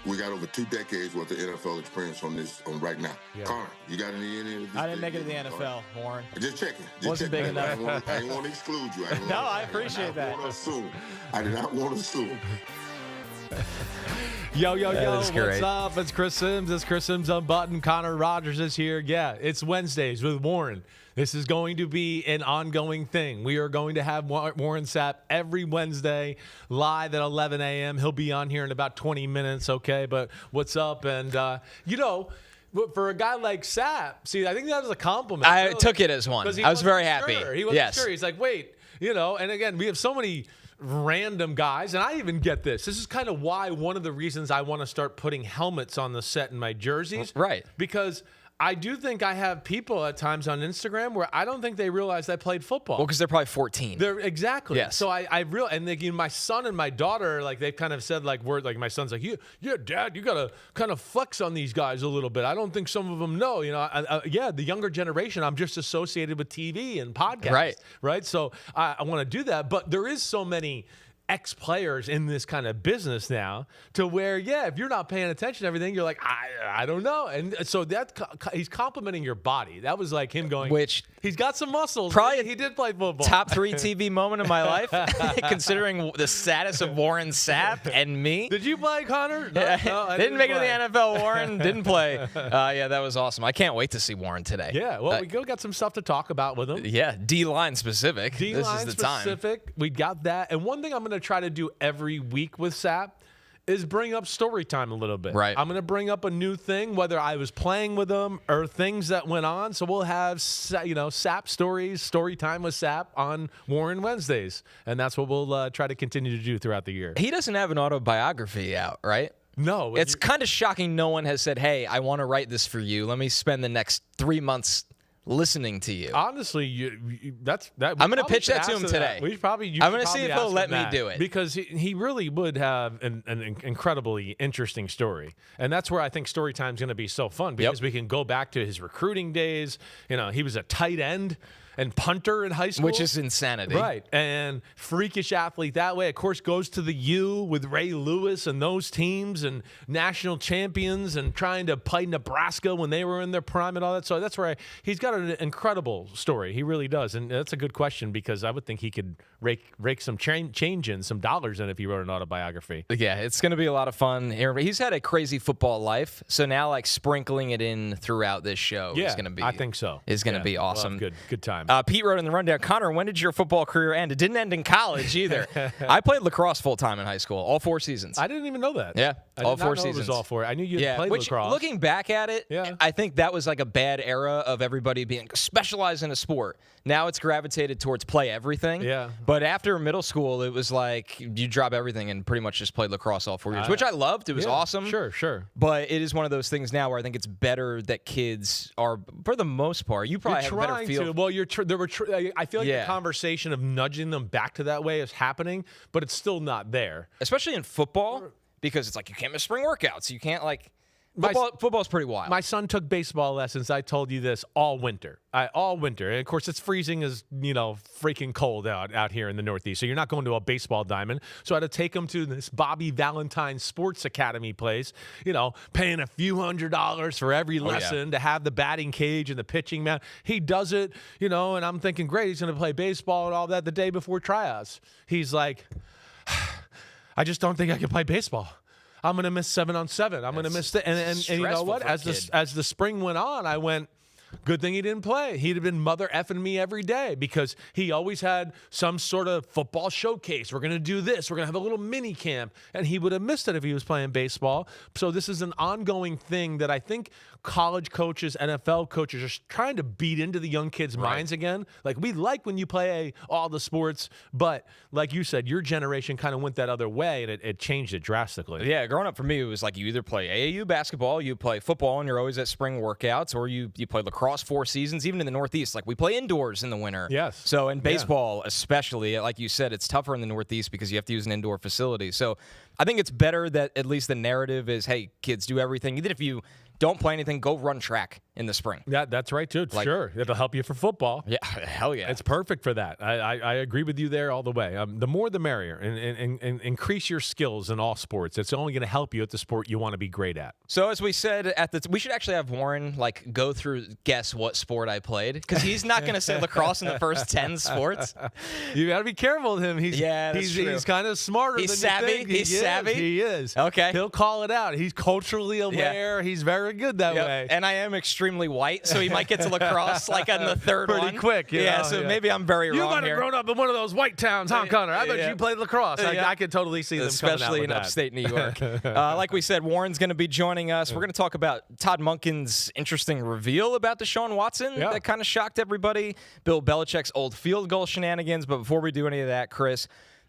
We got over 2 decades worth of NFL experience on right now. Yeah. Connor, you got any of this? I didn't make it to the NFL, Warren. Just checking. Wasn't big enough. I didn't want to exclude you. I appreciate that. I did not want to assume. Yo, what's up? It's Chris Simms. It's Chris Simms Unbuttoned. Connor Rogers is here. Yeah, it's Wednesdays with Warren. This is going to be an ongoing thing. We are going to have Warren Sapp every Wednesday live at 11 a.m. He'll be on here in about 20 minutes, okay? But what's up? And, for a guy like Sapp, see, I think that was a compliment. I took it as one. I was very happy. He wasn't sure. He's like, wait, and again, we have so many random guys, and I even get this. This is kind of why one of the reasons I want to start putting helmets on the set in my jerseys. Right. Because I do think I have people at times on Instagram where I don't think they realize I played football. Well, because they're probably 14. Exactly. Yes. So and my son and my daughter, like, they've kind of said, like, my son's like, yeah, Dad, you got to kind of flex on these guys a little bit. I don't think some of them know, the younger generation, I'm just associated with TV and podcasts. Right. So I want to do that. But there is so many ex-players in this kind of business now to where, if you're not paying attention to everything, you're like, I don't know. And so he's complimenting your body. That was like him going, which he's got some muscles. Probably he did play football. Top 3 TV moment of my life, considering the status of Warren Sapp and me. Did you play, Connor? No, I didn't make it to the NFL, Warren. Didn't play. That was awesome. I can't wait to see Warren today. Yeah, well, we got some stuff to talk about with him. Yeah, D-line specific. This is the specific. We got that. And one thing I'm going to try to do every week with Sapp is bring up story time a little bit. Right. I'm going to bring up a new thing, whether I was playing with him or things that went on. So we'll have, Sapp stories, story time with Sapp on Warren Wednesdays. And that's what we'll try to continue to do throughout the year. He doesn't have an autobiography out, right? No. It's kind of shocking no one has said, hey, I want to write this for you. Let me spend the next 3 months listening to you. Honestly, I'm going to pitch that to him today. I'm going to see if he'll let me do it. Because he really would have an incredibly interesting story. And that's where I think story time is going to be so fun, because we can go back to his recruiting days. He was a tight end and punter in high school. Which is insanity. Right. And freakish athlete that way. Of course, goes to the U with Ray Lewis and those teams and national champions and trying to play Nebraska when they were in their prime and all that. So that's where he's got an incredible story. He really does. And that's a good question, because I would think he could rake some change in, some dollars in if he wrote an autobiography. Yeah, it's going to be a lot of fun. He's had a crazy football life. So now, like, sprinkling it in throughout this show is going to be, I think so. Is going to be awesome. Good time. Pete wrote in the rundown, Connor, when did your football career end? It didn't end in college either. I played lacrosse full time in high school, all 4 seasons. I didn't even know that. Yeah, all 4 It seasons. was all 4. I knew you played lacrosse. Looking back at it, I think that was like a bad era of everybody being specialized in a sport. Now it's gravitated towards play everything. Yeah. But after middle school, it was like you drop everything and pretty much just played lacrosse all 4 years, which I loved. It was awesome. Sure. But it is one of those things now where I think it's better that kids are, for the most part, you probably have a better feel. Well, I feel like the conversation of nudging them back to that way is happening, but it's still not there. Especially in football, because it's like you can't miss spring workouts. You can't, like, football's pretty wild. My son took baseball lessons, I told you this, all winter. All winter. And, of course, it's freezing as, freaking cold out here in the Northeast. So you're not going to a baseball diamond. So I had to take him to this Bobby Valentine Sports Academy place, paying a few $100s for every lesson to have the batting cage and the pitching mound. He does it, and I'm thinking, great, he's going to play baseball and all that the day before tryouts. He's like, I just don't think I can play baseball. I'm going to miss 7-on-7. I'm going to miss the and you know what? As the spring went on, I went, good thing he didn't play. He'd have been mother effing me every day, because he always had some sort of football showcase. We're going to do this. We're going to have a little mini camp. And he would have missed it if he was playing baseball. So this is an ongoing thing that I think college coaches, NFL coaches are trying to beat into the young kids' minds again. Like, we like when you play all the sports, but like you said, your generation kind of went that other way, and it changed it drastically. Yeah, growing up for me, it was like you either play AAU basketball, you play football, and you're always at spring workouts, or you play lacrosse 4 seasons. Even in the Northeast, like, we play indoors in the winter. Yes. So in baseball, especially, like you said, it's tougher in the Northeast because you have to use an indoor facility. So I think it's better that at least the narrative is, hey, kids, do everything. Even if you don't play anything, go run track. in the spring. Yeah, that's right, too. Sure. It'll help you for football. Yeah, hell yeah. It's perfect for that. I agree with you there all the way. The more the merrier, and increase your skills in all sports. It's only going to help you at the sport you want to be great at. So as we said, we should actually have Warren go through guess what sport I played, because he's not going to say lacrosse in the first 10 sports. You got to be careful with him. He's kind of smarter than savvy. you think. He's savvy. He is. Okay. He'll call it out. He's culturally aware. He's very good that way. And I am extremely white, so he might get to lacrosse on the third one. Pretty quick. Maybe I'm very wrong here. You might have grown up in one of those white towns, huh, Connor? I bet you played lacrosse. I could totally see them coming out especially with in upstate New York. Like we said, Warren's going to be joining us. We're going to talk about Todd Monken's interesting reveal about Deshaun Watson that kind of shocked everybody. Bill Belichick's old field goal shenanigans. But before we do any of that, Chris,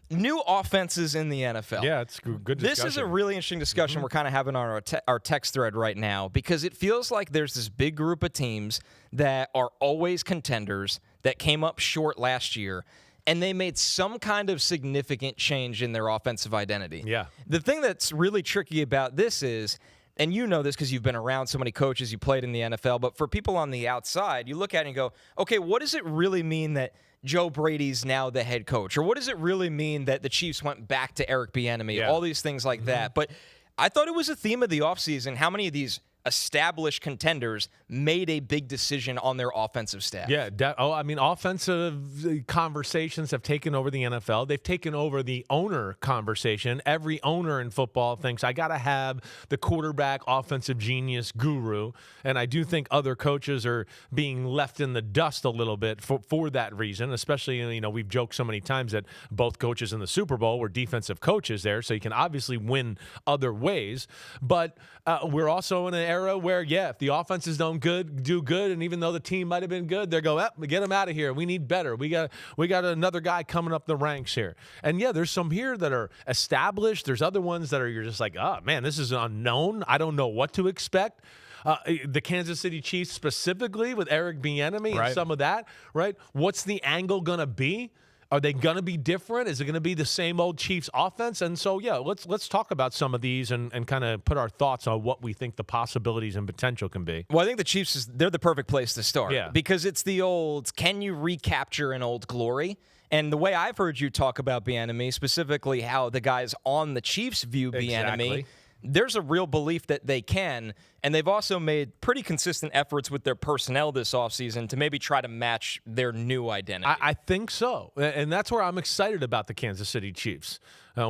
new offenses in the NFL. Yeah, it's good discussion. This is a really interesting discussion we're kind of having on our text thread right now, because it feels like there's this big group of teams that are always contenders that came up short last year, and they made some kind of significant change in their offensive identity. Yeah. The thing that's really tricky about this is, and you know this because you've been around so many coaches, you played in the NFL, but for people on the outside, you look at it and go, okay, what does it really mean that Joe Brady's now the head coach? Or what does it really mean that the Chiefs went back to Eric Bieniemy? All these things like that. But I thought it was a theme of the offseason how many of these established contenders made a big decision on their offensive staff. Yeah. Offensive conversations have taken over the NFL. They've taken over the owner conversation. Every owner in football thinks, I got to have the quarterback offensive genius guru. And I do think other coaches are being left in the dust a little bit for that reason, especially, we've joked so many times that both coaches in the Super Bowl were defensive coaches there, so you can obviously win other ways. But we're also in an era where, if the offenses don't do good, and even though the team might have been good, they go, get them out of here. We need better. We got another guy coming up the ranks here. And there's some here that are established. There's other ones that you're just like, oh man, this is unknown. I don't know what to expect. The Kansas City Chiefs specifically with Eric Bieniemy and some of that, right? What's the angle going to be? Are they going to be different? Is it going to be the same old Chiefs offense? And so, let's talk about some of these and kind of put our thoughts on what we think the possibilities and potential can be. Well, I think the Chiefs, they're the perfect place to start. Yeah. Because it's the old, can you recapture an old glory? And the way I've heard you talk about Bieniemy, specifically how the guys on the Chiefs view Bieniemy, there's a real belief that they can, and they've also made pretty consistent efforts with their personnel this offseason to maybe try to match their new identity. I think so, and that's where I'm excited about the Kansas City Chiefs.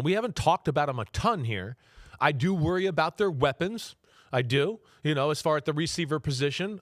We haven't talked about them a ton here. I do worry about their weapons. I do. As far as the receiver position,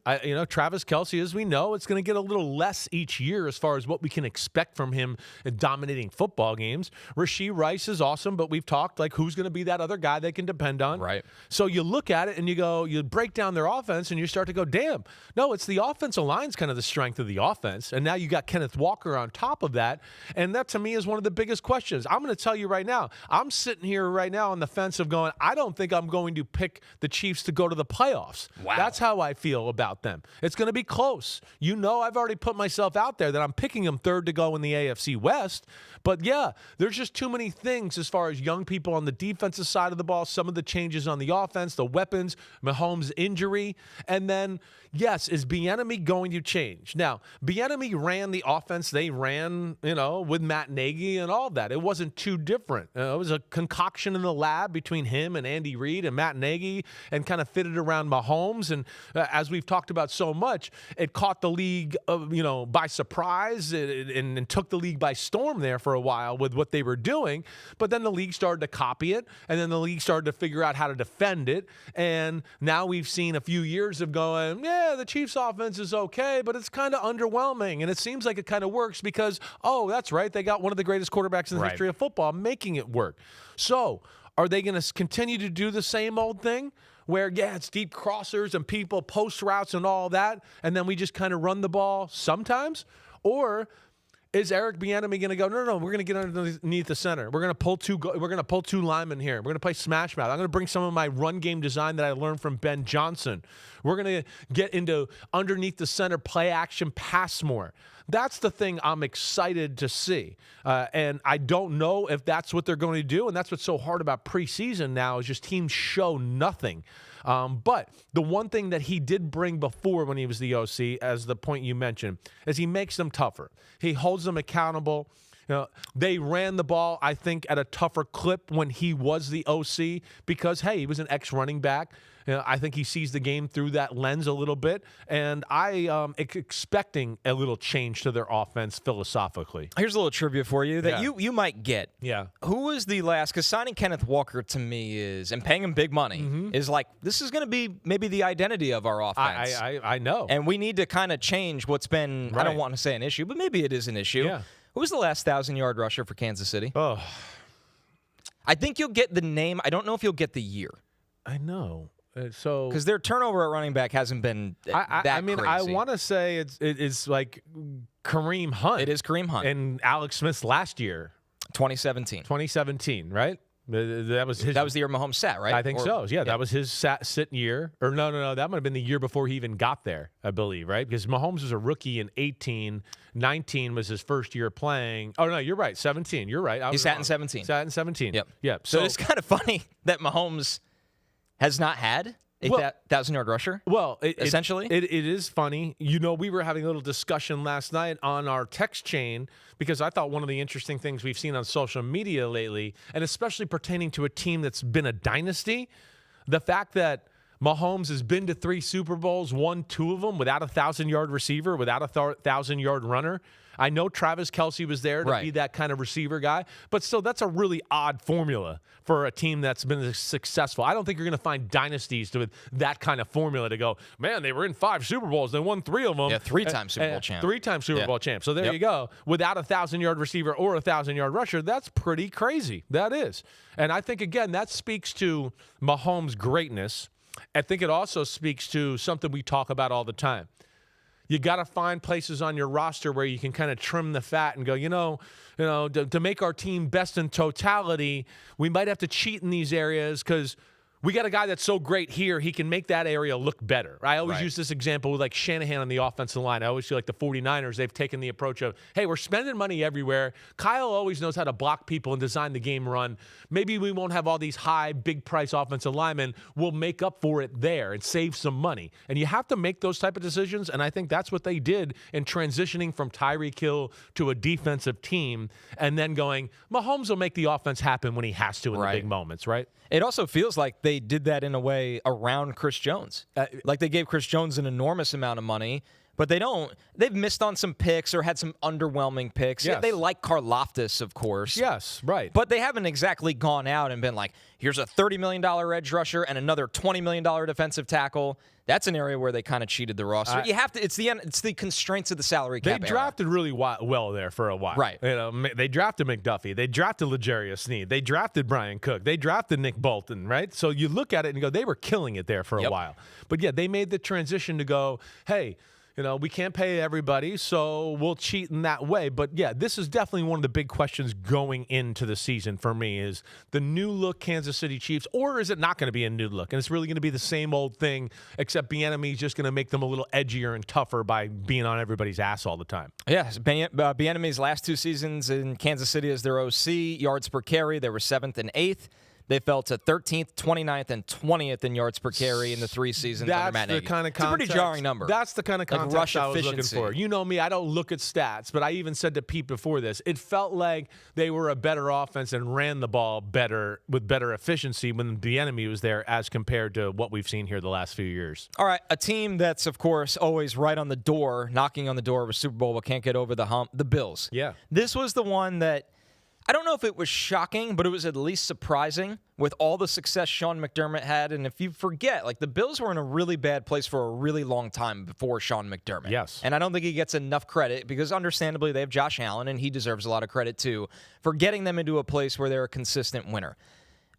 Travis Kelce, as we know, it's going to get a little less each year as far as what we can expect from him in dominating football games. Rashee Rice is awesome, but we've talked who's going to be that other guy they can depend on. Right. So you look at it and you break down their offense and you start to go, damn, no, it's the offensive line's kind of the strength of the offense. And now you got Kenneth Walker on top of that. And that to me is one of the biggest questions. I'm going to tell you right now, I'm sitting here right now on the fence of going, I don't think I'm going to pick the Chiefs to go to the playoffs. Wow. That's how I feel about them. It's going to be close. I've already put myself out there that I'm picking them third to go in the AFC West. But there's just too many things as far as young people on the defensive side of the ball, some of the changes on the offense, the weapons, Mahomes' injury, and then yes, is Bieniemy going to change? Now, Bieniemy ran the offense they ran, with Matt Nagy and all that. It wasn't too different. It was a concoction in the lab between him and Andy Reid and Matt Nagy and kind of fitted around Mahomes. And as we've talked about so much, it caught the league, by surprise and took the league by storm there for a while with what they were doing. But then the league started to copy it, and then the league started to figure out how to defend it. And now we've seen a few years of going, the Chiefs offense is okay, but it's kind of underwhelming. And it seems like it kind of works because, that's right, they got one of the greatest quarterbacks in the history of football making it work. So are they going to continue to do the same old thing where, it's deep crossers and people post routes and all that, and then we just kind of run the ball sometimes? Or is Eric Bieniemy going to go, no, we're going to get underneath the center. We're going to pull two linemen here. We're going to play smash mouth. I'm going to bring some of my run game design that I learned from Ben Johnson. We're going to get into underneath the center play action pass more. That's the thing I'm excited to see. And I don't know if that's what they're going to do. And that's what's so hard about preseason now is just teams show nothing. But the one thing that he did bring before when he was the OC, as the point you mentioned, is he makes them tougher. He holds them accountable. They ran the ball, I think, at a tougher clip when he was the OC because, hey, he was an ex-running back. I think he sees the game through that lens a little bit, and I am expecting a little change to their offense philosophically. Here's a little trivia for you that you might get. Yeah. Who was the last? Because signing Kenneth Walker to me is, and paying him big money, is like, this is going to be maybe the identity of our offense. I know. And we need to kind of change what's been, I don't want to say an issue, but maybe it is an issue. Yeah. Who was the last 1,000-yard rusher for Kansas City? Oh. I think you'll get the name. I don't know if you'll get the year. I know. Because their turnover at running back hasn't been that crazy. I want to say it's like Kareem Hunt. It is Kareem Hunt. And Alex Smith's last year. 2017, right? That was the year Mahomes sat, right? I think so. Yeah, that was his sit year. Or no. That might have been the year before he even got there, I believe, right? Because Mahomes was a rookie in 18. 19 was his first year playing. Oh, no, you're right. 17. You're right. He sat in 17. Sat in 17. Yep. Yep. So it's kind of funny that Mahomes has not had a 1,000-yard rusher. Well, essentially, it is funny. We were having a little discussion last night on our text chain because I thought one of the interesting things we've seen on social media lately, and especially pertaining to a team that's been a dynasty, the fact that Mahomes has been to 3 Super Bowls, won 2 of them without a 1,000-yard receiver, without a 1,000-yard runner. I know Travis Kelce was there to be that kind of receiver guy, but still, that's a really odd formula for a team that's been successful. I don't think you're going to find dynasties with that kind of formula to go, man, they were in 5 Super Bowls. They won 3 of them. Yeah, 3-time Super Bowl champ. 3-time Super Bowl champ. So there you go. Without a 1,000-yard receiver or a 1,000-yard rusher, that's pretty crazy. That is. And I think, again, that speaks to Mahomes' greatness. I think it also speaks to something we talk about all the time. You got to find places on your roster where you can kind of trim the fat and go, to make our team best in totality, we might have to cheat in these areas because we got a guy that's so great here, he can make that area look better. I always use this example with like Shanahan on the offensive line. I always feel like the 49ers, they've taken the approach of, hey, we're spending money everywhere. Kyle always knows how to block people and design the game run. Maybe we won't have all these high, big price offensive linemen. We'll make up for it there and save some money. And you have to make those type of decisions, and I think that's what they did in transitioning from Tyreek Hill to a defensive team and then going, Mahomes will make the offense happen when he has to in the big moments, right? It also feels like they did that in a way around Chris Jones. Like they gave Chris Jones an enormous amount of money, but they've missed on some picks or had some underwhelming picks. Yes. Yeah, they like Karlaftis, of course. Yes, right. But they haven't exactly gone out and been like, here's a $30 million edge rusher and another $20 million defensive tackle. That's an area where they kind of cheated the roster. You have to. It's the constraints of the salary cap. They drafted really well there for a while. Right. They drafted McDuffie. They drafted L'Jarius Sneed. They drafted Brian Cook. They drafted Nick Bolton. Right. So you look at it and you go, they were killing it there for a while. But yeah, they made the transition to go, hey, we can't pay everybody, so we'll cheat in that way. But, yeah, this is definitely one of the big questions going into the season for me is the new look Kansas City Chiefs, or is it not going to be a new look? And it's really going to be the same old thing, except Bieniemy is just going to make them a little edgier and tougher by being on everybody's ass all the time. Yeah, Bieniemy's last 2 seasons in Kansas City as their OC, yards per carry, they were 7th and 8th. They fell to 13th, 29th, and 20th in yards per carry in the 3 seasons under Matt Nagy. It's a pretty jarring number. That's the kind of context rush I was efficiency. looking for. You know me, I don't look at stats, but I even said to Pete before this, it felt like they were a better offense and ran the ball better with better efficiency when the enemy was there as compared to what we've seen here the last few years. All right, a team that's, of course, always right on the door, knocking on the door of a Super Bowl but can't get over the hump, the Bills. Yeah. This was the one that I don't know if it was shocking, but it was at least surprising with all the success Sean McDermott had. And if you forget, like the Bills were in a really bad place for a really long time before Sean McDermott. Yes. And I don't think he gets enough credit because understandably they have Josh Allen and he deserves a lot of credit too for getting them into a place where they're a consistent winner.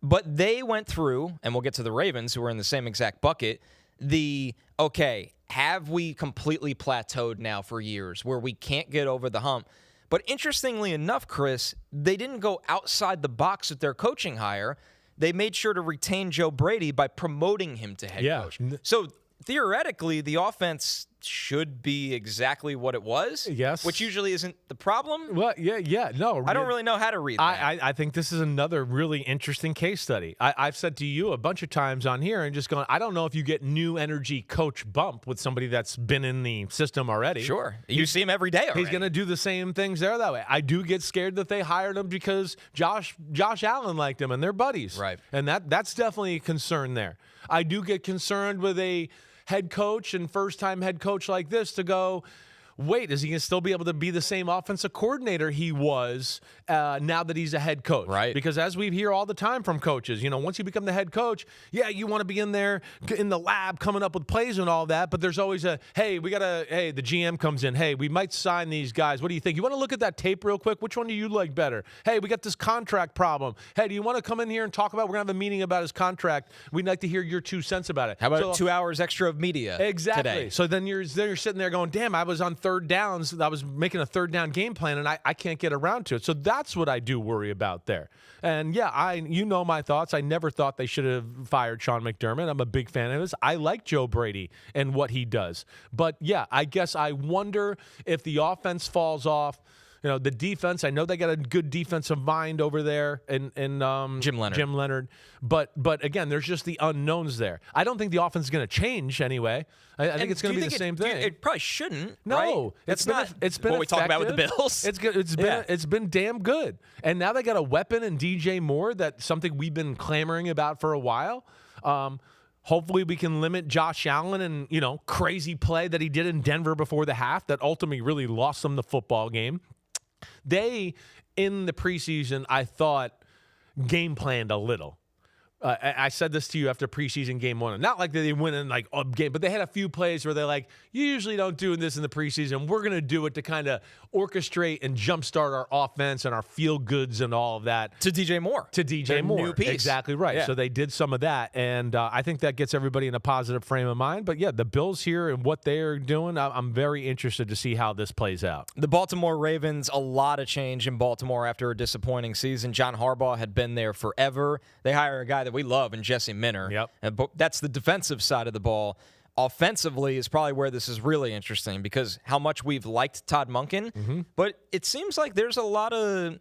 But they went through, and we'll get to the Ravens who were in the same exact bucket, have we completely plateaued now for years where we can't get over the hump? But interestingly enough, Chris, they didn't go outside the box with their coaching hire. They made sure to retain Joe Brady by promoting him to head coach. So theoretically, the offense should be exactly what it was. Yes. Which usually isn't the problem. Well, yeah, no. I don't really know how to read that. I think this is another really interesting case study. I've said to you a bunch of times on here and just going, I don't know if you get new energy coach bump with somebody that's been in the system already. Sure. You see him every day already. He's going to do the same things there that way. I do get scared that they hired him because Josh Allen liked him and they're buddies. Right. And that's definitely a concern there. I do get concerned with a head coach and first-time head coach like this to go, wait, is he going to still be able to be the same offensive coordinator he was now that he's a head coach? Right. Because as we hear all the time from coaches, once you become the head coach, yeah, you want to be in there in the lab coming up with plays and all that, but there's always the GM comes in, hey, we might sign these guys. What do you think? You want to look at that tape real quick? Which one do you like better? Hey, we got this contract problem. Hey, do you want to come in here and talk about, we're going to have a meeting about his contract. We'd like to hear your 2 cents about it. How about 2 hours extra of media today? So then you're sitting there going, damn, I was on third downs. I was making a third down game plan, and I can't get around to it. So that's what I do worry about there. And, yeah, you know my thoughts. I never thought they should have fired Sean McDermott. I'm a big fan of his. I like Joe Brady and what he does. But, yeah, I guess I wonder if the offense falls off. The defense, I know they got a good defensive mind over there in Jim Leonard. But again, there's just the unknowns there. I don't think the offense is going to change anyway. I think it's going to be the same thing. It probably shouldn't. No, right? it's been what effective. we talk about with the Bills. It's good. It's been damn good. And now they got a weapon in DJ Moore. That's something we've been clamoring about for a while. Hopefully we can limit Josh Allen and crazy play that he did in Denver before the half that ultimately really lost them the football game. They, in the preseason, I thought, game planned a little. I said this to you after preseason game 1. Not like they win in like a game, but they had a few plays where they're like, you usually don't do this in the preseason. We're going to do it to kind of orchestrate and jumpstart our offense and our feel goods and all of that. To DJ Moore. Their new piece. Exactly right. Yeah. So they did some of that, and I think that gets everybody in a positive frame of mind. But, yeah, the Bills here and what they're doing, I'm very interested to see how this plays out. The Baltimore Ravens, a lot of change in Baltimore after a disappointing season. John Harbaugh had been there forever. They hire a guy that we love in Jesse Minter. Yep. And that's the defensive side of the ball. Offensively is probably where this is really interesting because how much we've liked Todd Monken, but it seems like there's a lot of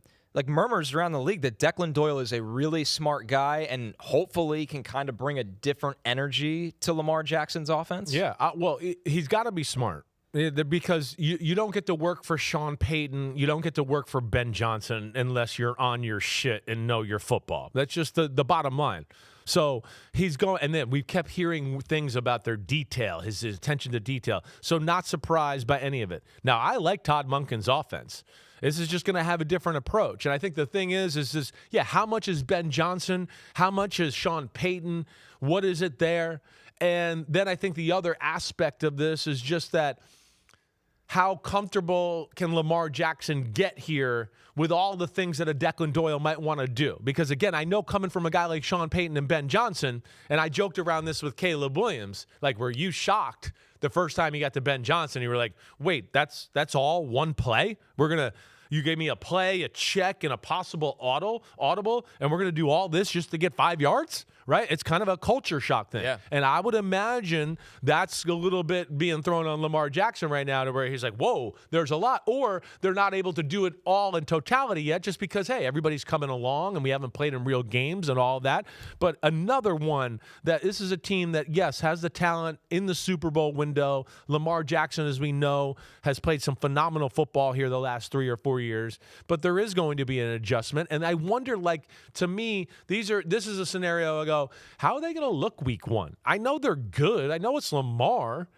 murmurs around the league that Declan Doyle is a really smart guy and hopefully can kind of bring a different energy to Lamar Jackson's offense. Yeah, well, he's got to be smart. Because you don't get to work for Sean Payton, you don't get to work for Ben Johnson unless you're on your shit and know your football. That's just the bottom line. So he's going, and then we've kept hearing things about their detail, his attention to detail. So not surprised by any of it. Now, I like Todd Monken's offense. This is just going to have a different approach. And I think the thing is how much is Ben Johnson? How much is Sean Payton? What is it there? And then I think the other aspect of this is just that, how comfortable can Lamar Jackson get here with all the things that a Declan Doyle might want to do? Because, again, I know coming from a guy like Sean Payton and Ben Johnson, and I joked around this with Caleb Williams, were you shocked the first time you got to Ben Johnson? You were like, wait, that's all one play? You gave me a play, a check, and a possible audible, and we're going to do all this just to get 5 yards? Right? It's kind of a culture shock thing. Yeah. And I would imagine that's a little bit being thrown on Lamar Jackson right now to where he's like, whoa, there's a lot. Or they're not able to do it all in totality yet just because, hey, everybody's coming along and we haven't played in real games and all of that. But another one that this is a team that, yes, has the talent in the Super Bowl window. Lamar Jackson, as we know, has played some phenomenal football here the last 3 or 4 years. But there is going to be an adjustment. And I wonder, to me, this is a scenario I go, how are they going to look week 1? I know they're good. I know it's Lamar,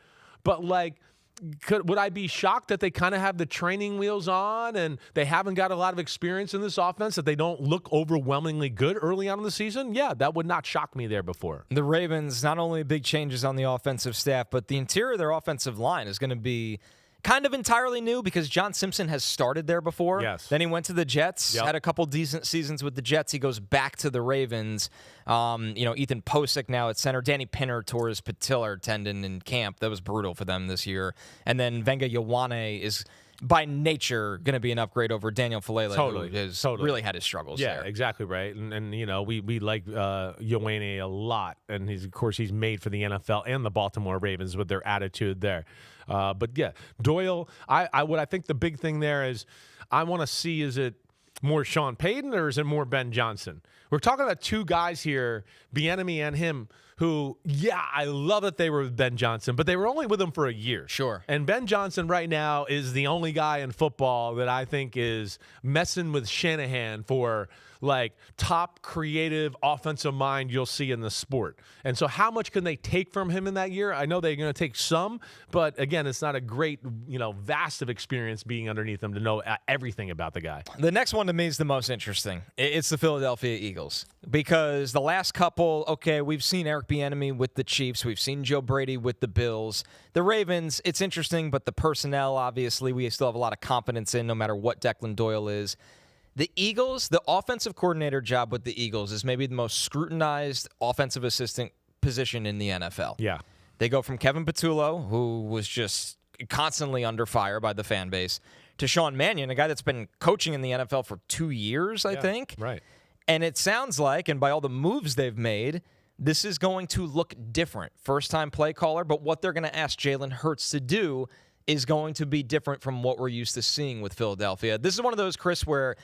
but would I be shocked that they kind of have the training wheels on and they haven't got a lot of experience in this offense, that they don't look overwhelmingly good early on in the season? Yeah, that would not shock me there before. The Ravens, not only big changes on the offensive staff, but the interior of their offensive line is going to be kind of entirely new because John Simpson has started there before. Yes. Then he went to the Jets, had a couple decent seasons with the Jets. He goes back to the Ravens. Ethan Posick now at center. Danny Pinner tore his patellar tendon in camp. That was brutal for them this year. And then Venga Ioane is by nature going to be an upgrade over Daniel Falele, Totally. who has Totally. really had his struggles Yeah, there. exactly right. And you know, we like Ioane a lot, and of course he's made for the NFL and the Baltimore Ravens with their attitude there. But yeah, Doyle. What I think the big thing there is, I want to see, is it more Sean Payton or is it more Ben Johnson? We're talking about two guys here, Bieniemy and him, who, yeah, I love that they were with Ben Johnson, but they were only with him for a year. Sure. And Ben Johnson right now is the only guy in football that I think is messing with Shanahan for like top creative offensive mind you'll see in the sport. And so how much can they take from him in that year? I know they're going to take some, but again, it's not a great, vast of experience being underneath him to know everything about the guy. The next one to me is the most interesting. It's the Philadelphia Eagles, because the last couple, okay, we've seen Eric Bieniemy with the Chiefs. We've seen Joe Brady with the Bills. The Ravens, it's interesting, but the personnel, obviously, we still have a lot of confidence in no matter what Declan Doyle is. The Eagles, the offensive coordinator job with the Eagles is maybe the most scrutinized offensive assistant position in the NFL. Yeah. They go from Kevin Patullo, who was just constantly under fire by the fan base, to Sean Mannion, a guy that's been coaching in the NFL for 2 years, I think. Right. And it sounds like, and by all the moves they've made, this is going to look different. First-time play caller, but what they're going to ask Jalen Hurts to do is going to be different from what we're used to seeing with Philadelphia. This is one of those, Chris, where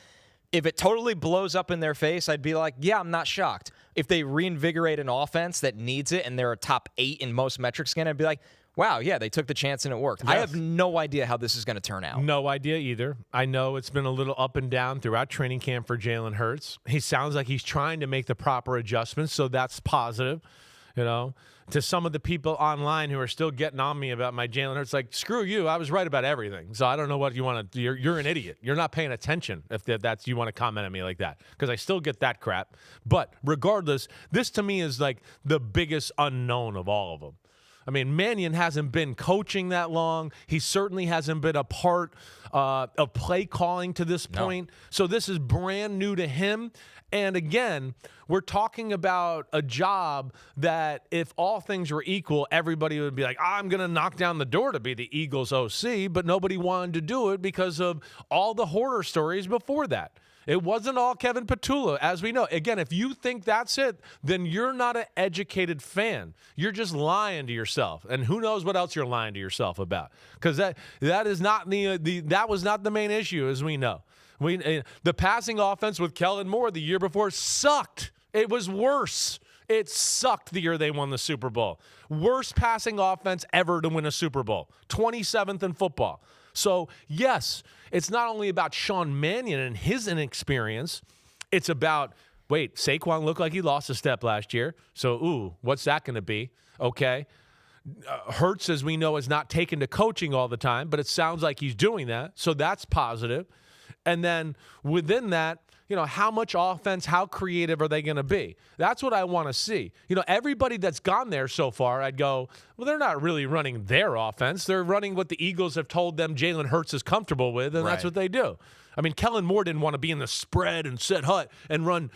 if it totally blows up in their face, I'd be like, yeah, I'm not shocked. If they reinvigorate an offense that needs it and they're a top 8 in most metrics again, I'd be like, wow, yeah, they took the chance and it worked. Yes. I have no idea how this is going to turn out. No idea either. I know it's been a little up and down throughout training camp for Jalen Hurts. He sounds like he's trying to make the proper adjustments, so that's positive. To some of the people online who are still getting on me about my Jalen Hurts, like, screw you, I was right about everything. So I don't know what you want to do. You're an idiot. You're not paying attention if that's you want to comment on me like that, because I still get that crap. But regardless, this to me is like the biggest unknown of all of them. I mean, Mannion hasn't been coaching that long. He certainly hasn't been a part of play calling to this point. No. So this is brand new to him. And again, we're talking about a job that if all things were equal, everybody would be like, I'm going to knock down the door to be the Eagles OC, but nobody wanted to do it because of all the horror stories before that. It wasn't all Kevin Patullo, as we know. Again, if you think that's it, then you're not an educated fan. You're just lying to yourself, and who knows what else you're lying to yourself about? Because that is not that was not the main issue, as we know. The passing offense with Kellen Moore the year before sucked. It was worse. It sucked the year they won the Super Bowl. Worst passing offense ever to win a Super Bowl. 27th in football. So, yes, it's not only about Sean Mannion and his inexperience. It's about, wait, Saquon looked like he lost a step last year. So, what's that going to be? Okay. Hurts, as we know, is not taken to coaching all the time, but it sounds like he's doing that. So that's positive. And then within that, how much offense, how creative are they going to be? That's what I want to see. Everybody that's gone there so far, I'd go, well, they're not really running their offense. They're running what the Eagles have told them Jalen Hurts is comfortable with, and that's what they do. I mean, Kellen Moore didn't want to be in the spread and set hut and run,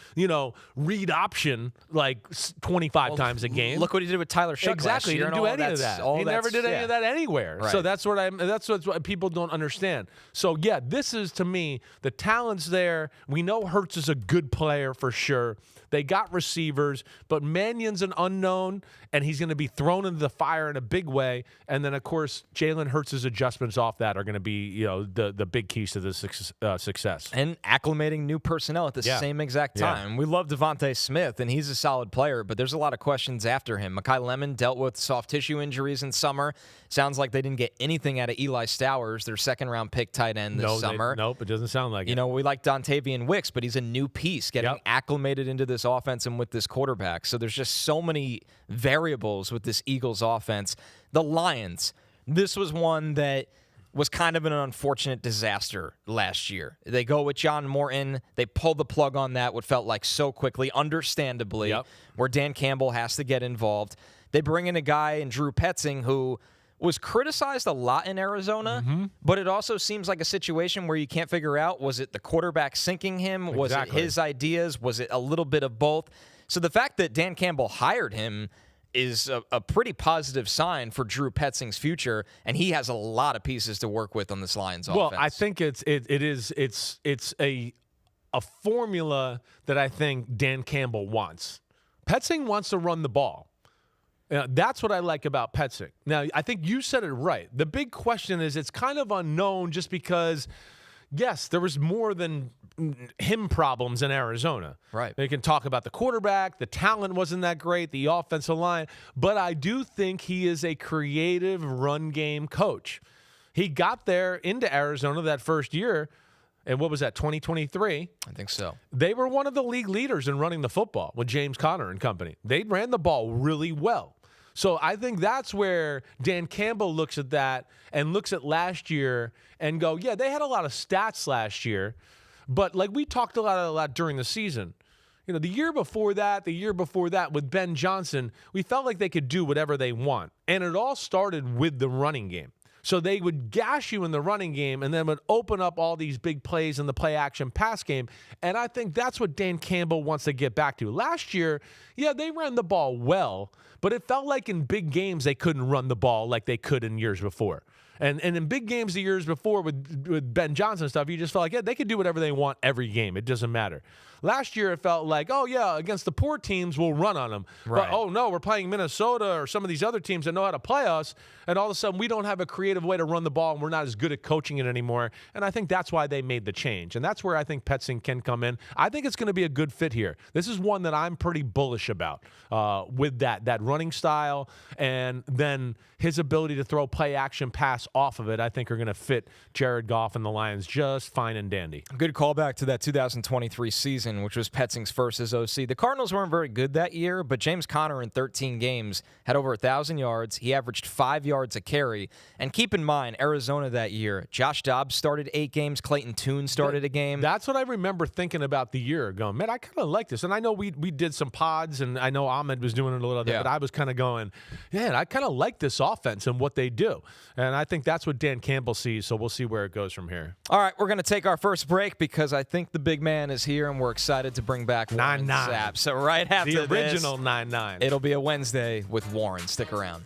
read option like 25 times a game. Look what he did with Tyler Shough Exactly. He didn't do any of that. He never did any of that anywhere. Right. So that's what people don't understand. So, yeah, this is, to me, the talent's there. We know Hurts is a good player for sure. They got receivers, but Mannion's an unknown, and he's going to be thrown into the fire in a big way. And then, of course, Jalen Hurts' adjustments off that are going to be, the big keys to this success. And acclimating new personnel at the same exact time. Yeah. We love Devontae Smith, and he's a solid player, but there's a lot of questions after him. Mekhi Lemon dealt with soft tissue injuries in summer. Sounds like they didn't get anything out of Eli Stowers, their second-round pick tight end this summer. Nope, it doesn't sound like it. We like Dontavian Wicks, but he's a new piece getting acclimated into this offense and with this quarterback. So there's just so many variables with this Eagles offense. The Lions, this was one that was kind of an unfortunate disaster last year. They go with John Morton. They pull the plug on that, what felt like so quickly, understandably, where Dan Campbell has to get involved. They bring in a guy in Drew Petzing who was criticized a lot in Arizona, but it also seems like a situation where you can't figure out, was it the quarterback sinking him? Was it his ideas? Was it a little bit of both? So the fact that Dan Campbell hired him is a pretty positive sign for Drew Petzing's future, and he has a lot of pieces to work with on this Lions offense. Well, I think it's a formula that I think Dan Campbell wants. Petzing wants to run the ball. That's what I like about Petzing. Now, I think you said it right. The big question is it's kind of unknown just because, yes, there was more than him problems in Arizona. Right. They can talk about the quarterback. The talent wasn't that great, the offensive line. But I do think he is a creative run game coach. He got there into Arizona that first year. And what was that, 2023? I think so. They were one of the league leaders in running the football with James Conner and company. They ran the ball really well. So I think that's where Dan Campbell looks at that and looks at last year and go, yeah, they had a lot of stats last year, but like we talked a lot during the season. You know, the year before that with Ben Johnson, we felt like they could do whatever they want. And it all started with the running game. So they would gash you in the running game and then would open up all these big plays in the play-action pass game. And I think that's what Dan Campbell wants to get back to. Last year, yeah, they ran the ball well, but it felt like in big games they couldn't run the ball like they could in years before. And in big games the years before with Ben Johnson and stuff, you just felt like, yeah, they could do whatever they want every game. It doesn't matter. Last year it felt like, oh, yeah, against the poor teams, we'll run on them. Right. But, oh, no, we're playing Minnesota or some of these other teams that know how to play us, and all of a sudden we don't have a creative way to run the ball, and we're not as good at coaching it anymore. And I think that's why they made the change. And that's where I think Petzing can come in. I think it's going to be a good fit here. This is one that I'm pretty bullish about with that running style, and then his ability to throw play-action pass off of it, I think are going to fit Jared Goff and the Lions just fine and dandy. Good callback to that 2023 season, which was Petzing's first as OC. The Cardinals weren't very good that year, but James Conner in 13 games had over 1,000 yards. He averaged 5 yards a carry. And keep in mind, Arizona that year, Josh Dobbs started 8 games. Clayton Tune started a game. That's what I remember thinking about the year, going, man, I kind of like this. And I know we did some pods, and I know Ahmed was doing it a little bit, but I was kind of going, yeah, I kind of like this offense and what they do. And I think that's what Dan Campbell sees, so we'll see where it goes from here. All right, we're going to take our first break because I think the big man is here, and we're excited to bring back Warren Sapp. So right after the original 9-9. It'll be a Wednesday with Warren. Stick around.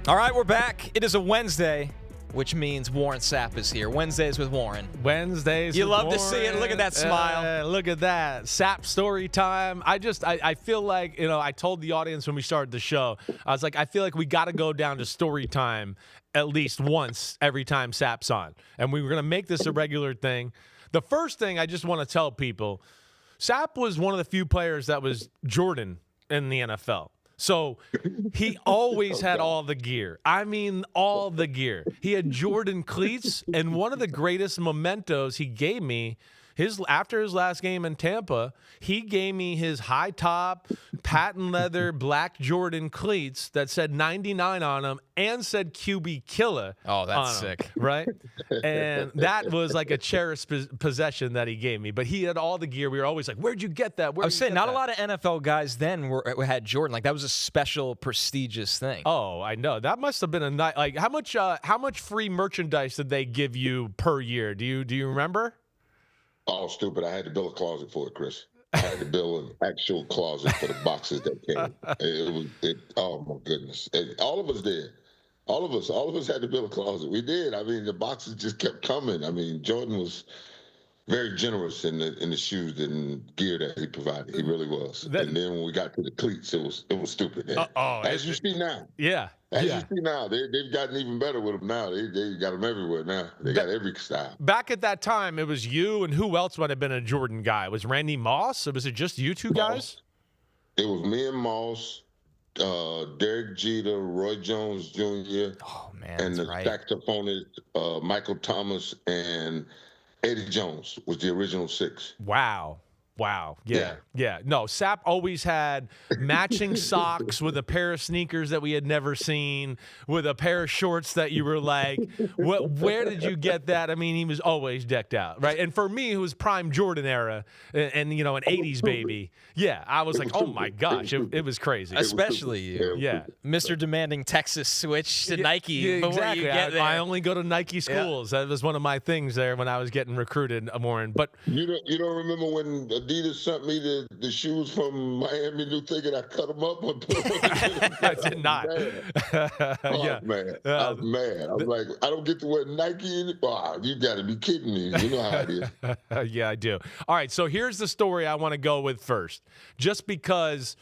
All right, we're back. It is a Wednesday, which means Warren Sapp is here. Wednesdays with Warren. Wednesdays You with love Warren. to see it. Look at that smile. Look at that. Sapp story time. I feel like, I told the audience when we started the show, I was like, I feel like we got to go down to story time at least once every time Sapp's on. And we were going to make this a regular thing. The first thing I just want to tell people, Sapp was one of the few players that was Jordan in the NFL. So he always had all the gear. I mean, all the gear. He had Jordan cleats, and one of the greatest mementos he gave me, after his last game in Tampa, he gave me his high top, patent leather, black Jordan cleats that said 99 on them and said QB killer. Oh, that's sick. Right? And that was like a cherished possession that he gave me. But he had all the gear. We were always like, where'd you get that? I was saying, not a lot of NFL guys then had Jordan. Like, that was a special, prestigious thing. Oh, I know. That must have been a night. Like, how much free merchandise did they give you per year? Do you remember? Oh, stupid. I had to build a closet for it, Chris. I had to build an actual closet for the boxes that came. Oh, my goodness. All of us did. All of us had to build a closet. We did. I mean, the boxes just kept coming. I mean, Jordan was very generous in the shoes and gear that he provided. He really was. And then when we got to the cleats, it was stupid. As you see now. Yeah. As you see now, they've gotten even better with them now. They got them everywhere now. They got every style. Back at that time, it was you and who else might have been a Jordan guy? Was Randy Moss? Or was it just you two guys? It was me and Moss, Derek Jeter, Roy Jones Jr., and the saxophonist Michael Thomas and Eddie Jones was the original 6. Wow. Yeah. No, Sapp always had matching socks with a pair of sneakers that we had never seen, with a pair of shorts that you were like, where did you get that? I mean, he was always decked out, right? And for me, who was prime Jordan era and you know, an 80s baby, yeah, I was like, oh my gosh, it was crazy. Especially you. Yeah. Mr. Demanding Texas switch to Nike. Yeah, exactly. You get there. I only go to Nike schools. That was one of my things there when I was getting recruited, Warren. But you don't remember when Adidas sent me the shoes from Miami, New thinking I cut them up and put them I did not. Man. I'm mad. I'm like, I don't get to wear Nike anymore. You got to be kidding me. You know how it is. Yeah, I do. All right, so here's the story I want to go with first. Just because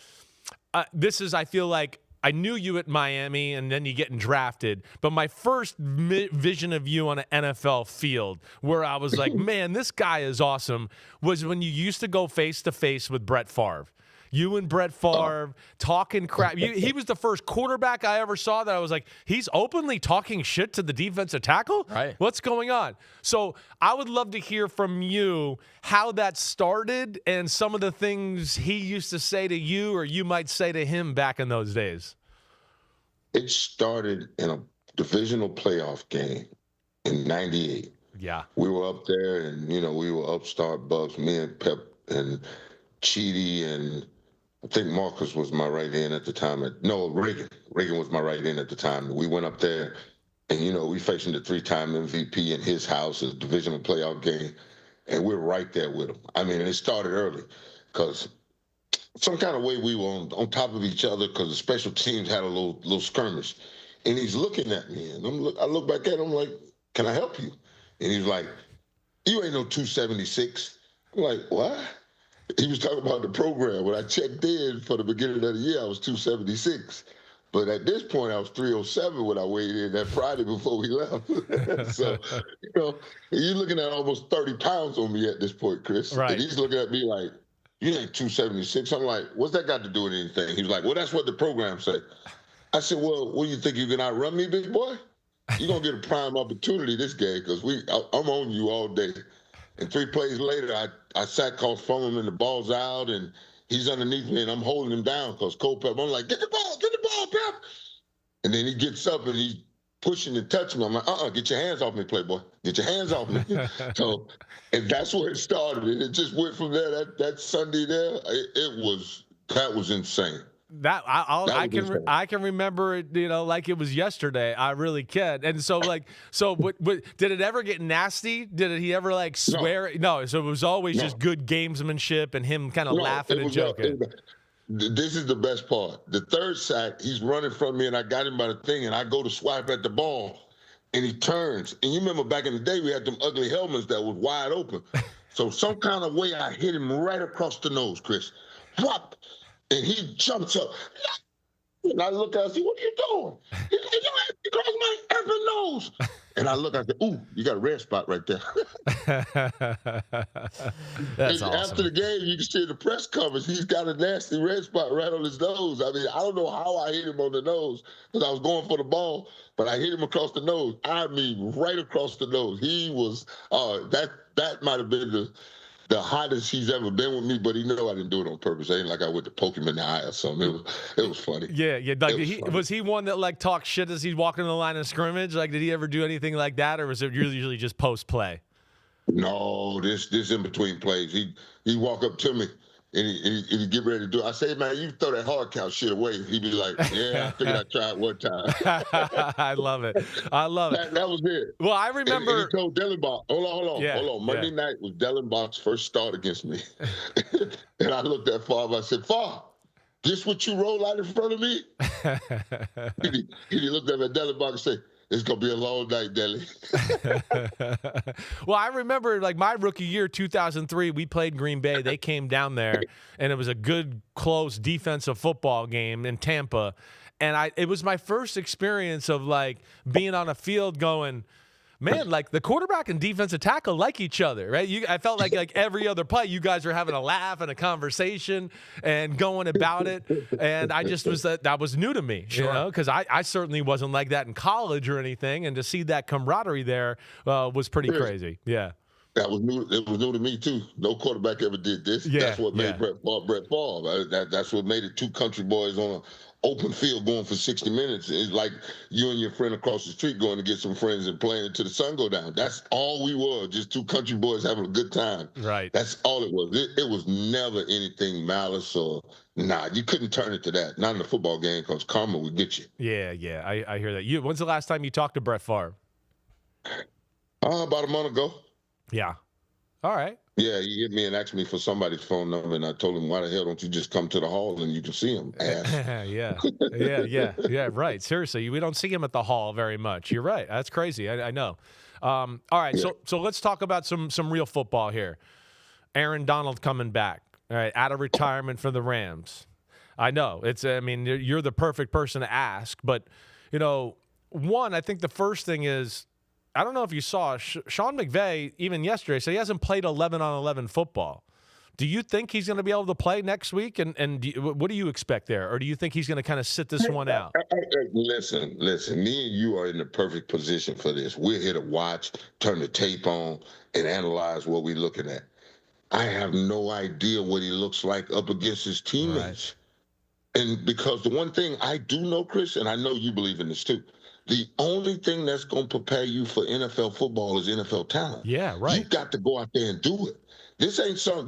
this is, I feel like, I knew you at Miami, and then you getting drafted. But my first vision of you on an NFL field, where I was like, man, this guy is awesome, was when you used to go face-to-face with Brett Favre. You and Brett Favre talking crap. He was the first quarterback I ever saw that I was like, he's openly talking shit to the defensive tackle? Right. What's going on? So I would love to hear from you how that started and some of the things he used to say to you or you might say to him back in those days. It started in a divisional playoff game in '98. Yeah. We were up there, and, we were upstart Bucks, me and Pep and Cheedy, and I think Marcus was my right hand at the time. Reagan. Reagan was my right hand at the time. We went up there, and, we facing the 3-time MVP in his house, a divisional playoff game, and we're right there with him. I mean, it started early because some kind of way we were on top of each other because the special teams had a little skirmish. And he's looking at me, and I look back at him, I'm like, can I help you? And he's like, you ain't no 276. I'm like, what? He was talking about the program. When I checked in for the beginning of the year, I was 276. But at this point, I was 307 when I weighed in that Friday before we left. So, you're looking at almost 30 pounds on me at this point, Chris. Right. And he's looking at me like, you ain't 276. I'm like, what's that got to do with anything? He was like, well, that's what the program said. I said, well, what do you think, you can outrun me, big boy? You're going to get a prime opportunity this game because I'm on you all day. And 3 plays later, I sat across from him and the ball's out and he's underneath me and I'm holding him down because Pep, I'm like, get the ball, Pep. And then he gets up and he's pushing and touching me. I'm like, get your hands off me, playboy. Get your hands off me. So, and that's where it started. And it just went from there. That Sunday there, that was insane. That I can remember it, like it was yesterday. I really can. And so, did it ever get nasty? Did he ever swear? No. So it was always just good gamesmanship and him kind of laughing and joking. This is the best part. The third sack, he's running from me, and I got him by the thing, and I go to swipe at the ball, and he turns. And you remember back in the day, we had them ugly helmets that was wide open. So some kind of way, I hit him right across the nose, Chris. Whop! And he jumps up. And I look at him and say, what are you doing? He's like, you across my effing nose. And I look, I said, ooh, you got a red spot right there. That's and awesome. after the game, you can see the press covers. He's got a nasty red spot right on his nose. I mean, I don't know how I hit him on the nose because I was going for the ball, but I hit him across the nose. I mean, right across the nose. He was, that might have been the hottest he's ever been with me, but he knew I didn't do it on purpose. It ain't like I went to poke him in the eye or something. It was funny. Yeah. Like, funny. Was he one that like talked shit as he's walking the line of scrimmage? Like, did he ever do anything like that, or was it usually just post play? No, this in between plays. He walk up to me and he get ready to do it. I say, man, you throw that hard count shit away. He'd be like, yeah, I figured I tried one time. I love it. I love it. That was it. Well, I remember. And he told Dellenbach, hold on. Monday night was Dellenbach's first start against me. And I looked at Favre. I said, Favre, this what you roll out in front of me? He looked at me, Dellenbach, and said, it's going to be a long night, Deli. Well, I remember like my rookie year, 2003, we played Green Bay. They came down there, and it was a good, close defensive football game in Tampa. And it was my first experience of like being on a field going, man, like the quarterback and defensive tackle like each other, right? I felt like every other play, you guys were having a laugh and a conversation and going about it. And I just that was new to me, you know, because I certainly wasn't like that in college or anything. And to see that camaraderie there was pretty crazy. Yeah. That was new. It was new to me too. No quarterback ever did this. Yeah, that's what made Brett Favre. That's what made it two country boys on an open field going for 60 minutes. It's like you and your friend across the street going to get some friends and playing until the sun go down. That's all we were. Just two country boys having a good time. Right. That's all it was. It was never anything malice or you couldn't turn it to that. Not in a football game because karma would get you. Yeah. I hear that. When's the last time you talked to Brett Favre? About a month ago. Yeah. All right. Yeah, he hit me and asked me for somebody's phone number, and I told him, why the hell don't you just come to the hall and you can see him? Yeah, right. Seriously, we don't see him at the hall very much. You're right. That's crazy. I know. All right, so let's talk about some real football here. Aaron Donald coming back, all right, out of retirement for the Rams. I know. You're the perfect person to ask, but, one, I think the first thing is, I don't know if you saw, Sean McVay, even yesterday, said he hasn't played 11-on-11 football. Do you think he's going to be able to play next week? And what do you expect there? Or do you think he's going to kind of sit this one out? Listen. Me and you are in the perfect position for this. We're here to watch, turn the tape on, and analyze what we're looking at. I have no idea what he looks like up against his teammates. Right. And because the one thing I do know, Chris, and I know you believe in this too, the only thing that's going to prepare you for NFL football is NFL talent. Yeah, right. You got to go out there and do it. This ain't something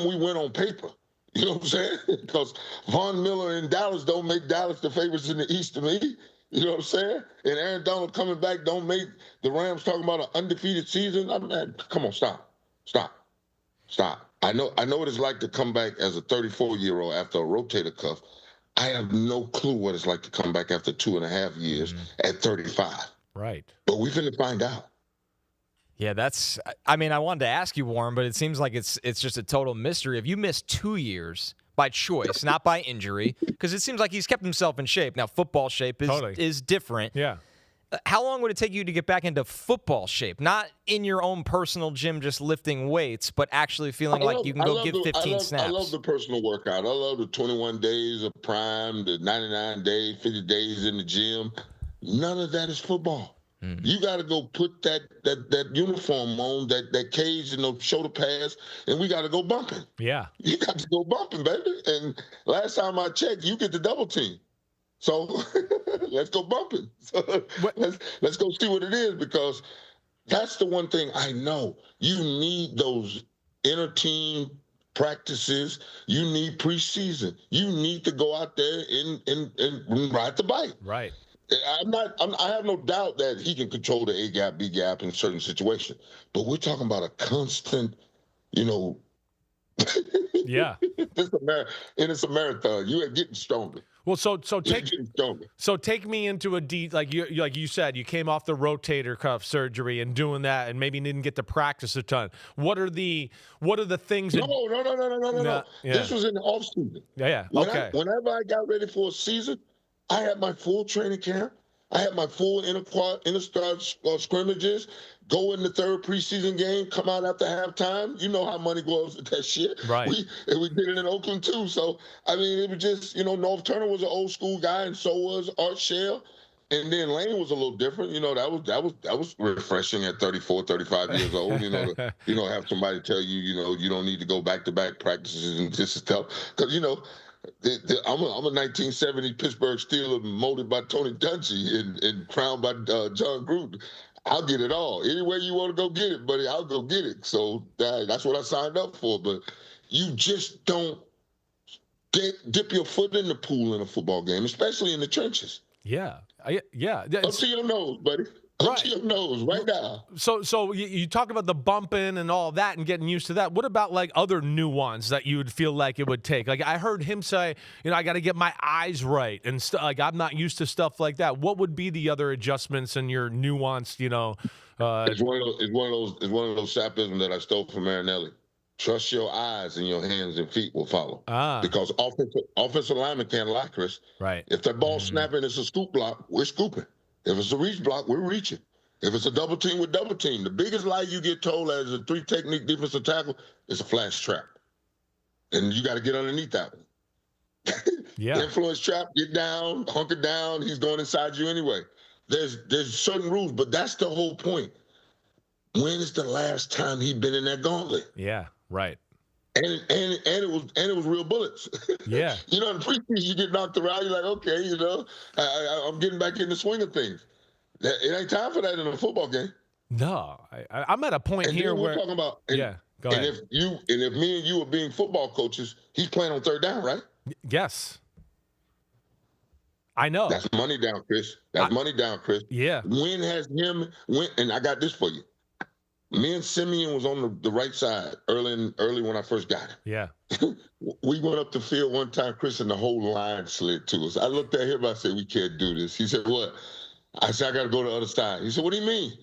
we win on paper. You know what I'm saying? Because Von Miller and Dallas don't make Dallas the favorites in the East to me. You know what I'm saying? And Aaron Donald coming back don't make the Rams talking about an undefeated season. Come on, stop. I know what it's like to come back as a 34-year-old after a rotator cuff. I have no clue what it's like to come back after 2.5 years at 35. Right. But we're finna find out. Yeah, I wanted to ask you, Warren, but it seems like it's just a total mystery. If you missed 2 years by choice, not by injury, because it seems like he's kept himself in shape. Now, football shape is different. Yeah. How long would it take you to get back into football shape? Not in your own personal gym just lifting weights, but actually feeling like you can go give 15 snaps. I love the personal workout. I love the 21 days of prime, the 99 days, 50 days in the gym. None of that is football. You got to go put that uniform on, that cage and those shoulder pads, and we got to go bumping. Yeah. You got to go bumping, baby. And last time I checked, you get the double team. So let's go bumping. So let's go see what it is, because that's the one thing I know. You need those inner team practices. You need preseason. You need to go out there and ride the bike. Right. I have no doubt that he can control the A gap, B gap in certain situations. But we're talking about a constant, Yeah. It's a marathon. You are getting stronger. Well, so take me into like you said, you came off the rotator cuff surgery and doing that, and maybe didn't get to practice a ton. What are the things? No. Yeah. This was in the off season. Yeah. Whenever I got ready for a season, I had my full training camp. I had my full inter-squad scrimmages, go in the third preseason game, come out after halftime. You know how money goes with that shit. Right. We did it in Oakland too. So I mean, it was just, North Turner was an old school guy, and so was Art Shell. And then Lane was a little different. That was refreshing at 34, 35 years old. To have somebody tell you, you don't need to go back-to-back practices and this stuff. Because, I'm a 1970 Pittsburgh Steeler molded by Tony Dungy and crowned by John Gruden. I'll get it all. Anywhere you want to go get it, buddy, I'll go get it. So that's what I signed up for. But you just don't dip your foot in the pool in a football game, especially in the trenches. Yeah. Yeah. Up to your nose, buddy. Up to your nose right now. So you talk about the bumping and all that and getting used to that. What about like other nuance that you would feel like it would take? Like I heard him say, I got to get my eyes right and like I'm not used to stuff like that. What would be the other adjustments in your nuanced, It's one of those Sappisms that I stole from Marinelli. Trust your eyes and your hands and feet will follow. Because offensive linemen can't lie, Chris. Right. If that ball's snapping, it's a scoop block, we're scooping. If it's a reach block, we're reaching. If it's a double team, we're double team. The biggest lie you get told as a 3-technique defensive tackle is a flash trap. And you got to get underneath that one. Yeah. Influence trap, get down, hunker down, he's going inside you anyway. There's certain rules, but that's the whole point. When is the last time he'd been in that gauntlet? Yeah, right. And it was real bullets. Yeah. In the preseason you get knocked around. You're like, okay, I'm getting back in the swing of things. It ain't time for that in a football game. No, I'm at a point and here we're where talking about. Go ahead. And if me and you are being football coaches, he's playing on third down, right? Yes. I know. That's money down, Chris. That's money down, Chris. Yeah. And I got this for you. Me and Simeon was on the right side early when I first got him. Yeah. We went up the field one time, Chris, and the whole line slid to us. I looked at him, I said, we can't do this. He said, what? I said, I got to go to the other side. He said, what do you mean?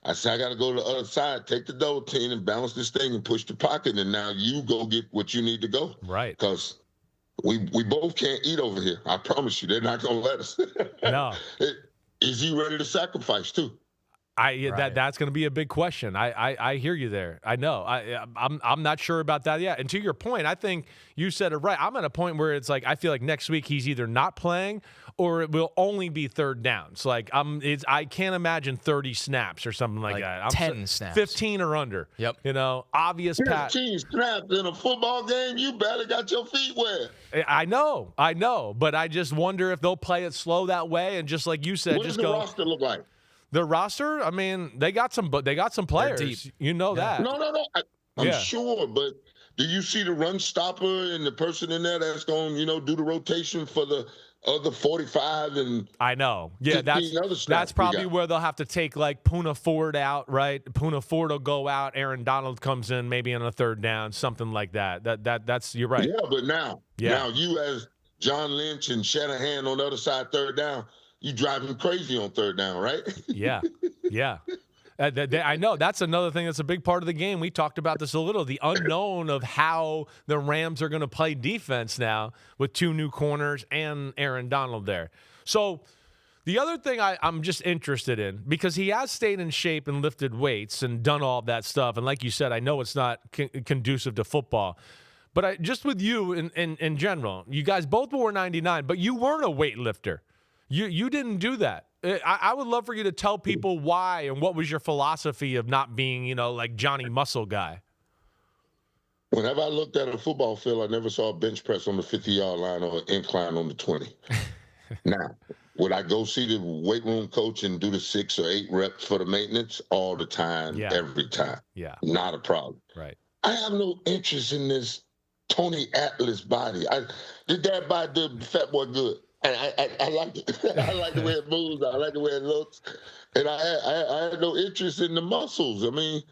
I said, I got to go to the other side, take the double team and balance this thing and push the pocket, and now you go get what you need to go. Right. Because we both can't eat over here. I promise you, they're not going to let us. No. Is he ready to sacrifice, too? That's going to be a big question. I hear you there. I know. I'm not sure about that yet. And to your point, I think you said it right. I'm at a point where it's like I feel like next week he's either not playing or it will only be third downs. Like I can't imagine 30 snaps or something like that. 10 snaps, 15 or under. Yep. Obvious. 15 snaps in a football game. You barely got your feet wet. I know, but I just wonder if they'll play it slow that way and just like you said, what does the roster look like? The roster, I mean, they got some players. Deep. You know that. No. I'm sure, but do you see the run stopper and the person in there that's going, do the rotation for the other 45 and I know. Yeah, that's probably where they'll have to take like Poona Ford out, right? Poona Ford will go out. Aaron Donald comes in maybe on a third down, something like that. That's you're right. Yeah, but now you as John Lynch and Shanahan on the other side, third down. You drive him crazy on third down, right? Yeah. I know. That's another thing that's a big part of the game. We talked about this a little, the unknown of how the Rams are going to play defense now with 2 new corners and Aaron Donald there. So the other thing I'm just interested in, because he has stayed in shape and lifted weights and done all of that stuff, and like you said, I know it's not conducive to football, but just with you in general, you guys both wore 99, but you weren't a weightlifter. You didn't do that. I would love for you to tell people why and what was your philosophy of not being, like Johnny Muscle guy. Whenever I looked at a football field, I never saw a bench press on the 50-yard line or an incline on the 20. Now, would I go see the weight room coach and do the 6 or 8 reps for the maintenance? All the time, every time. Yeah. Not a problem. Right. I have no interest in this Tony Atlas body. Did that body do Fat Boy good? And I like it. I like the way it moves. I like the way it looks. And I had no interest in the muscles. I mean,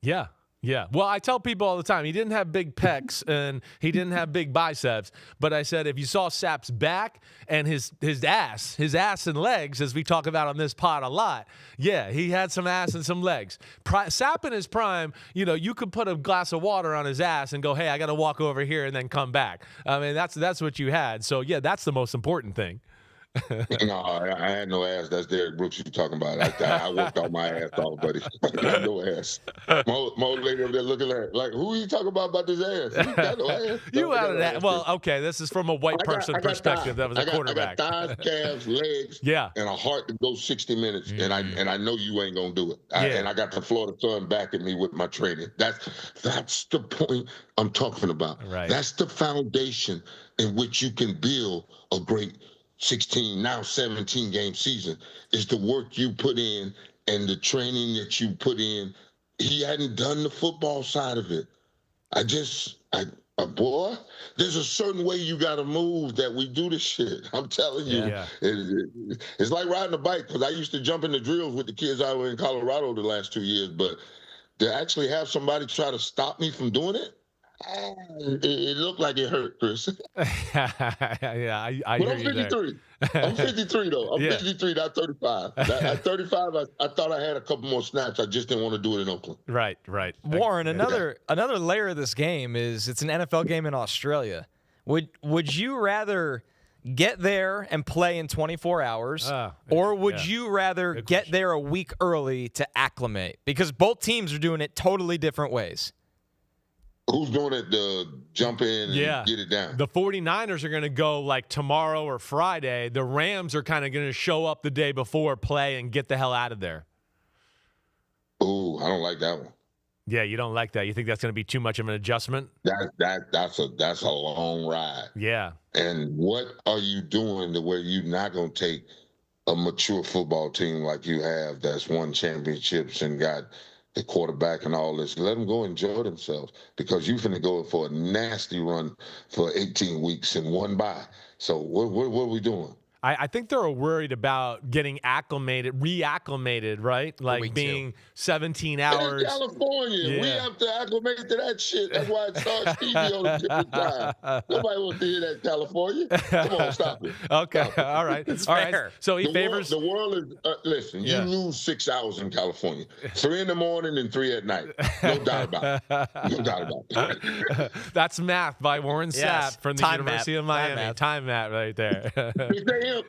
Yeah. Well, I tell people all the time, he didn't have big pecs and he didn't have big biceps. But I said, if you saw Sapp's back and his ass and legs, as we talk about on this pod a lot, yeah, he had some ass and some legs. Sapp in his prime, you could put a glass of water on his ass and go, hey, I got to walk over here and then come back. I mean, that's what you had. So, yeah, that's the most important thing. No, I had no ass. That's Derek Brooks you talking about. I worked all my ass off, buddy. I got no ass. Mo lady over there looking like, who are you talking about this ass? You got no ass. You No, out got of no that? ass. Well, okay, this is from a white person I got perspective. thighs. That was a quarterback. I got thighs, calves, legs, Yeah. and a heart to go 60 minutes, and I know you ain't gonna do it. And I got the Florida Sun backing me with my training. That's the point I'm talking about. Right. That's the foundation in which you can build a great 16, now 17 game season, is the work you put in and the training that you put in. He hadn't done the football side of it. Boy, there's a certain way you got to move that we do this shit. I'm telling you. Yeah. It's like riding a bike, because I used to jump in the drills with the kids out in Colorado the last 2 years, but to actually have somebody try to stop me from doing it, it looked like it hurt, Chris. Yeah, I But hear I'm you there. 53. I'm 53, though. I'm Yeah. 53, not 35. At 35, I thought I had a couple more snaps. I just didn't want to do it in Oakland. Right. Warren, another layer of this game is it's an NFL game in Australia. Would you rather get there and play in 24 hours, or would you rather get there a week early to acclimate? Because both teams are doing it totally different ways. Who's doing it to jump in and get it down? The 49ers are going to go like tomorrow or Friday. The Rams are kind of going to show up the day before, play, and get the hell out of there. Ooh, I don't like that one. Yeah, you don't like that. You think that's going to be too much of an adjustment? That's a long ride. Yeah. And what are you doing to where you're not going to take a mature football team like you have that's won championships and got the quarterback and all this? Let them go enjoy themselves, because you're finna go for a nasty run for 18 weeks and one bye. So what are we doing? I think they're worried about getting reacclimated, right? Like being 17 hours. In California, we have to acclimate to that shit. That's why it starts Stevie on a different time. Nobody wants to hear that in California. Come on, stop it. Okay, Stop it. all right. It's all fair. right. So he favors. The world is, listen, you lose 6 hours in California. 3 in the morning and 3 at night. No doubt about it. No doubt about it. That's math by Warren Yes. Sapp from the Time University math. of Miami. Time math. Time math right there.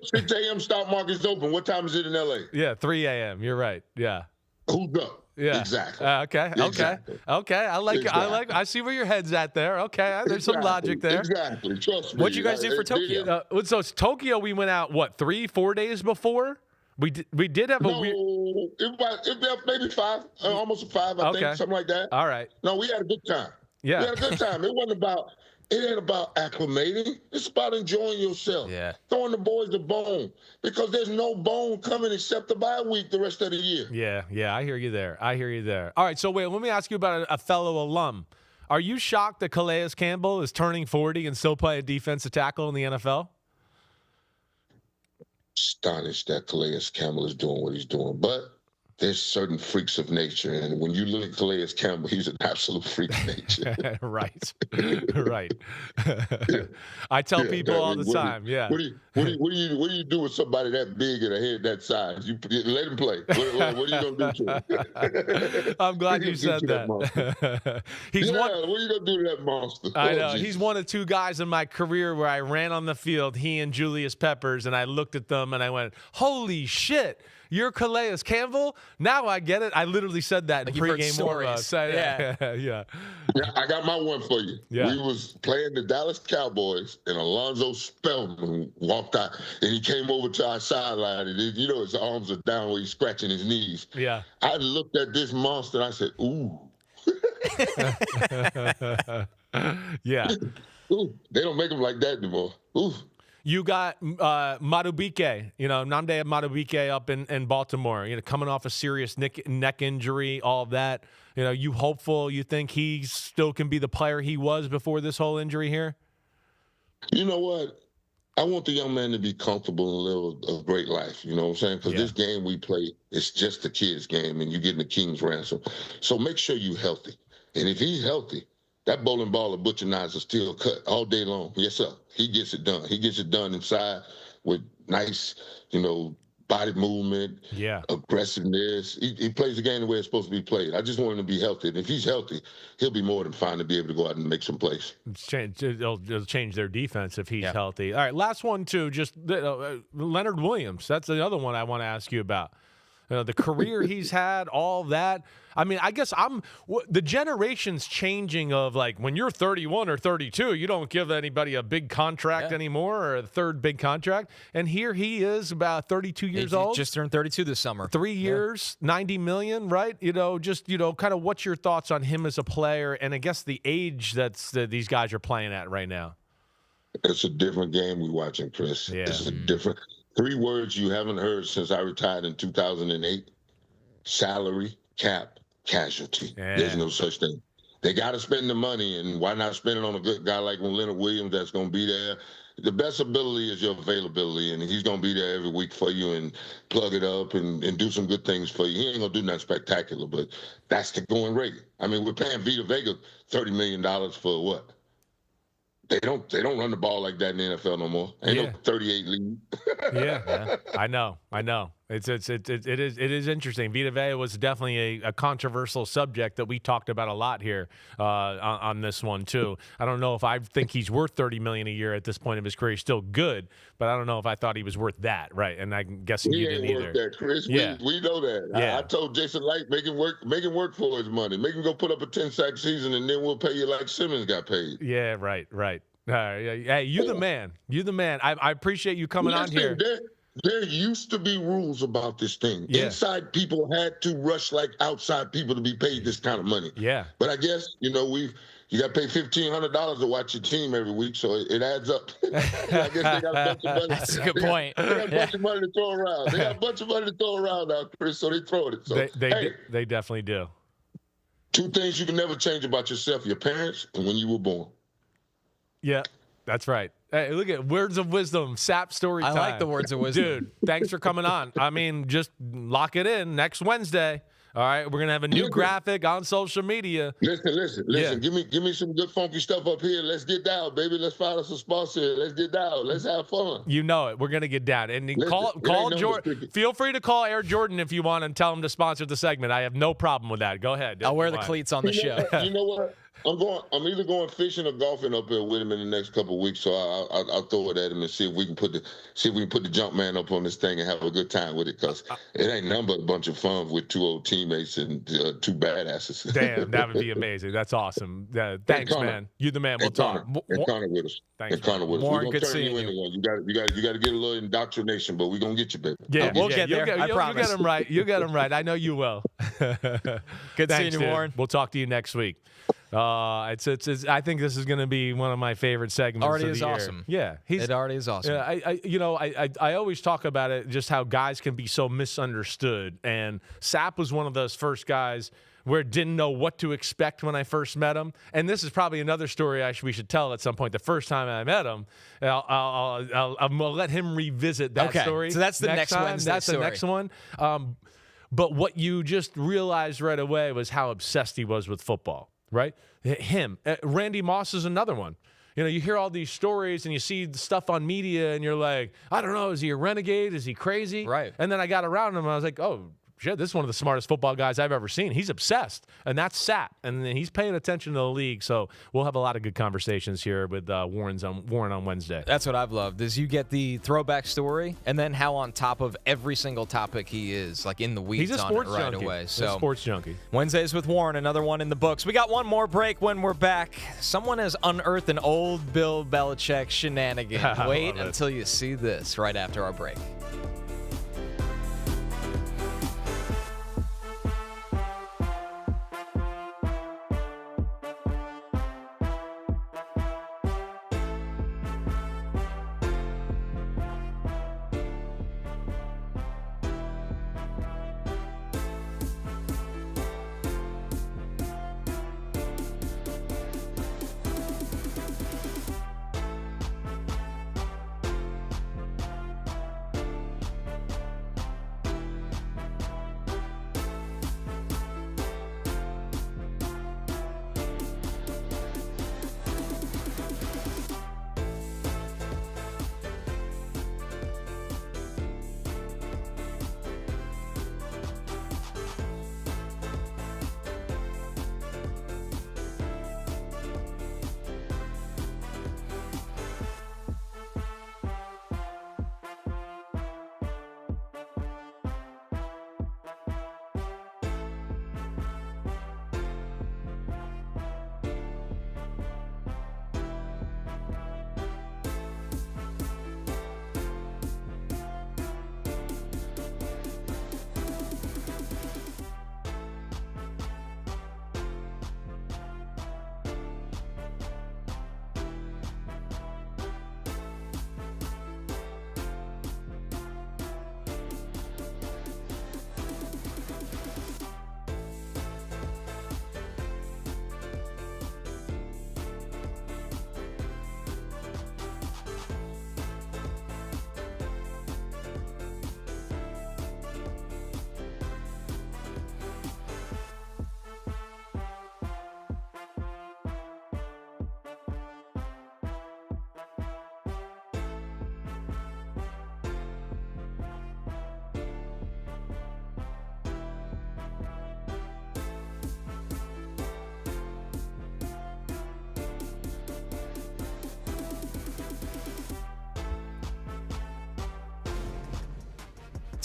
6 a.m. stock market's open. What time is it in L.A.? Yeah, 3 a.m. You're right. Yeah. Who's up? Yeah. Exactly. Okay. I see where your head's at there. Okay. There's some logic there. Exactly. Trust me. What'd you guys do for Tokyo? So Tokyo, we went out, 3-4 days before? We did have a weird. It was maybe 5, almost 5, I think, something like that. All right. No, we had a good time. Yeah. We had a good time. It ain't about acclimating. It's about enjoying yourself. Yeah. Throwing the boys a bone, because there's no bone coming except the bye week the rest of the year. Yeah. I hear you there. All right. So wait, let me ask you about a fellow alum. Are you shocked that Calais Campbell is turning 40 and still playing defensive tackle in the NFL? Astonished that Calais Campbell is doing what he's doing, but there's certain freaks of nature, and when you look at Calais Campbell, he's an absolute freak of nature. Right. I tell people all the time. What do you do with somebody that big and a head that size? You let him play. What are you gonna do to him? I'm glad you said that. What are you gonna do to that monster? I know. Jesus. He's one of 2 guys in my career where I ran on the field, he and Julius Peppers, and I looked at them and I went, "Holy shit! You're Calais Campbell? Now I get it." I literally said that in pregame warm-ups. Yeah. I got my one for you. Yeah. We was playing the Dallas Cowboys, and Alonzo Spellman walked out, and he came over to our sideline, and his arms are down where he's scratching his knees. Yeah. I looked at this monster, and I said, "Ooh." Yeah. Ooh, they don't make them like that anymore. Ooh. You got Madubuike, Nnamdi Madubuike up in Baltimore, coming off a serious neck injury, all of that. You hopeful, you think he still can be the player he was before this whole injury here? You know what? I want the young man to be comfortable and live a great life. You know what I'm saying? Because this game we play, it's just a kid's game, and you're getting the king's ransom. So make sure you're healthy. And if he's healthy, that bowling ball of butcher knives are still cut all day long. Yes, sir. He gets it done. He gets it done inside with nice, body movement, Yeah. aggressiveness. He plays the game the way it's supposed to be played. I just want him to be healthy. And if he's healthy, he'll be more than fine to be able to go out and make some plays. It'll change their defense if he's healthy. All right, last one, too, just Leonard Williams. That's the other one I want to ask you about. The career he's had, all that. I mean, I guess the generation's changing of, like, when you're 31 or 32, you don't give anybody a big contract anymore, or a third big contract. And here he is, about 32 years old. Just turned 32 this summer. 3 years, $90 million, right? Kind of what's your thoughts on him as a player, and I guess the age that these guys are playing at right now? It's a different game we're watching, Chris. Yeah. It's a different. 3 words you haven't heard since I retired in 2008: salary, cap, casualty. Yeah. There's no such thing. They got to spend the money, and why not spend it on a good guy like Leonard Williams that's going to be there? The best ability is your availability, and he's going to be there every week for you and plug it up and do some good things for you. He ain't going to do nothing spectacular, but that's the going rate. I mean, we're paying Vita Vega $30 million for what? They don't run the ball like that in the NFL no more. Ain't no 38 league. Yeah, I know. It is interesting. Vita Vea was definitely a controversial subject that we talked about a lot here on this one too. I don't know if I think he's worth $30 million a year at this point of his career. He's still good, but I don't know if I thought he was worth that. Right, and I'm guessing you didn't either. Worth that, Chris. Yeah. We know that. Yeah. I told Jason Light, make him work for his money. Make him go put up a 10-sack season, and then we'll pay you like Simmons got paid. Yeah, right. Hey, you the man. You the man. I appreciate you coming on here. There used to be rules about this thing. Yeah. Inside people had to rush like outside people to be paid this kind of money. Yeah. But I guess, you got to pay $1,500 to watch your team every week, so it adds up. I guess they got a bunch of money. That's a good point. They got a bunch of money to throw around. They got a bunch of money to throw around now, Chris, so they throw it. So, they definitely do. 2 things you can never change about yourself: your parents and when you were born. Yeah, that's right. Hey, look at words of wisdom, Sapp story time. I like the words of wisdom. Dude, thanks for coming on. I mean, just lock it in next Wednesday. All right, we're gonna have a new graphic on social media. Listen. Yeah. Give me some good funky stuff up here. Let's get down, baby. Let's find us a sponsor. Let's get down. Let's have fun. You know it. We're gonna get down. And call Jordan. Feel free to call Air Jordan if you want and tell him to sponsor the segment. I have no problem with that. Go ahead. I'll wear the cleats on the show. You know what? I'm either going fishing or golfing up here with him in the next couple of weeks. So I'll throw it at him and see if we can put the jump man up on this thing and have a good time with it, because it ain't nothing but a bunch of fun with 2 old teammates and 2 badasses. Damn, that would be amazing. That's awesome. Thanks, man. You the man. We'll talk. And Connor with us. Thanks, and Connor with us. Warren, We're good gonna turn seeing you into one. You got to get a little indoctrination, but we're gonna get you, baby. Yeah, we'll get there. I promise. You get him right. You get him right. I know you will. Good seeing you, dude. Warren. We'll talk to you next week. It's I think this is going to be one of my favorite segments. Already of is the year. awesome. Yeah, it already is awesome. I always talk about it, just how guys can be so misunderstood. And Sapp was one of those first guys where didn't know what to expect when I first met him. And this is probably another story we should tell at some point. The first time I met him, I'll let him revisit that story. So that's the next time. Wednesday That's story. the next one. But what you just realized right away was how obsessed he was with football. Right? Him. Randy Moss is another one. You hear all these stories and you see the stuff on media and you're like, I don't know, is he a renegade? Is he crazy? Right. And then I got around him and I was like, oh, shit, this is one of the smartest football guys I've ever seen. He's obsessed, and that's Sapp, and he's paying attention to the league. So we'll have a lot of good conversations here with Warren on Wednesday. That's what I've loved, is you get the throwback story, and then how on top of every single topic he is, like in the weeds He's a on it sports right junkie. away. He's So a sports junkie. Wednesdays with Warren, another one in the books. We got one more break when we're back. Someone has unearthed an old Bill Belichick shenanigan. Wait until you see this right after our break.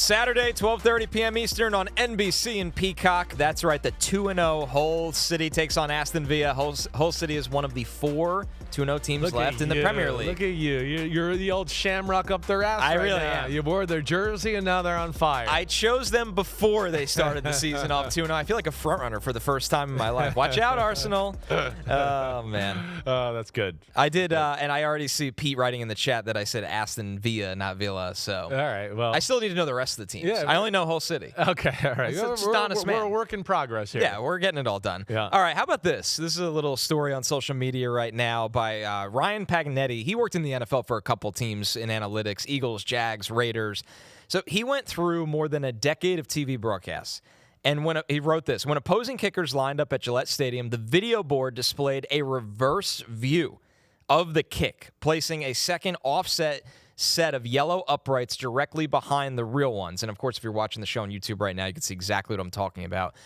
Saturday, 12:30 p.m. Eastern on NBC and Peacock. That's right, the 2-0 Hull City takes on Aston Villa. Hull City is one of the 4 2-0 teams left in the Premier League. Look at you. You're the old shamrock up their ass I right really now. am. You wore their jersey, and now they're on fire. I chose them before they started the season off 2-0. I feel like a frontrunner for the first time in my life. Watch out, Arsenal. Oh, man. Oh, that's good. I did, and I already see Pete writing in the chat that I said Aston Villa, not Villa. So All right. Well, I still need to know the rest of the teams. Yeah, I only know Hull City. okay. All right. It's just honest man. We're a work in progress here. Yeah, we're getting it all done. Yeah. All right, how about this? This is a little story on social media right now by Ryan Pagnetti. He worked in the NFL for a couple teams in analytics, Eagles, Jags, Raiders. So he went through more than a decade of TV broadcasts. And he wrote this, when opposing kickers lined up at Gillette Stadium, the video board displayed a reverse view of the kick, placing a second offset set of yellow uprights directly behind the real ones. And of course, if you're watching the show on YouTube right now, you can see exactly what I'm talking about.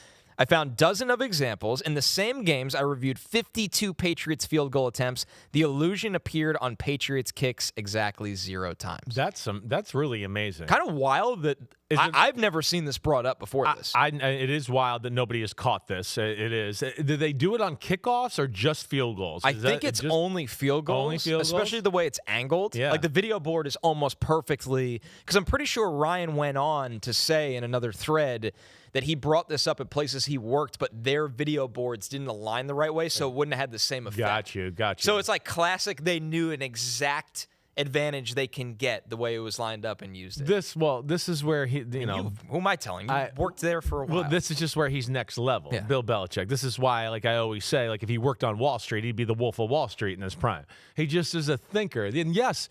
I found dozens of examples. In the same games, I reviewed 52 Patriots field goal attempts. The illusion appeared on Patriots kicks exactly 0 times. That's really amazing. Kind of wild that I've never seen this brought up before this. It is wild that nobody has caught this. It is. Did they do it on kickoffs or just field goals? I think it's only field goals, only field especially goals? the way it's angled. Yeah. Like the video board is almost perfectly, because I'm pretty sure Ryan went on to say in another thread that he brought this up at places he worked, but their video boards didn't align the right way, so it wouldn't have had the same effect. Got you. So it's like classic. They knew an exact advantage they can get the way it was lined up and used it. This is where he, Who am I telling? You worked there for a while. Well, this is just where he's next level. Yeah. Bill Belichick. This is why, like I always say, like if he worked on Wall Street, he'd be the Wolf of Wall Street in his prime. He just is a thinker. And yes,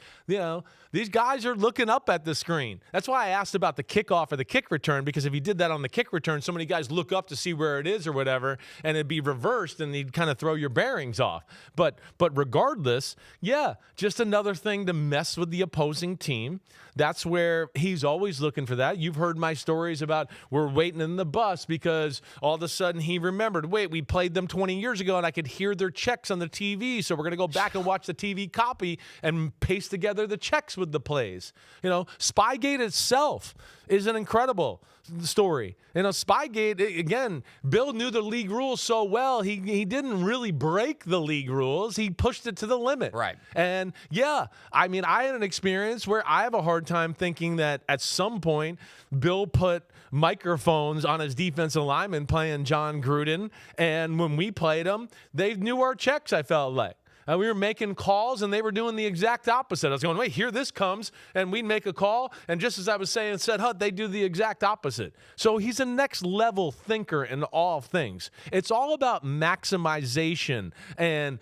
these guys are looking up at the screen. That's why I asked about the kickoff or the kick return, because if he did that on the kick return, so many guys look up to see where it is or whatever, and it'd be reversed, and he'd kind of throw your bearings off. But regardless, yeah, just another thing to mess with the opposing team. That's where he's always looking for that. You've heard my stories about we're waiting in the bus because all of a sudden he remembered, wait, we played them 20 years ago and I could hear their checks on the TV, so we're going to go back and watch the TV copy and paste together the checks with the plays. Spygate itself is an incredible story. Spygate, again, Bill knew the league rules so well, he didn't really break the league rules. He pushed it to the limit. Right. And yeah, I mean, I had an experience where I have a hard time thinking that at some point Bill put microphones on his defensive lineman playing John Gruden, and when we played them, they knew our checks, I felt like. We were making calls, and they were doing the exact opposite. I was going, wait, here this comes, and we'd make a call, and just as I was saying, said, they do the exact opposite. So he's a next-level thinker in all things. It's all about maximization and,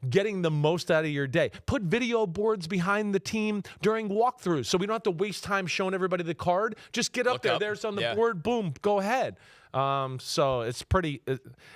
getting the most out of your day. Put video boards behind the team during walkthroughs so we don't have to waste time showing everybody the card. Just get up there. There's on the board. Boom. Go ahead. So it's pretty,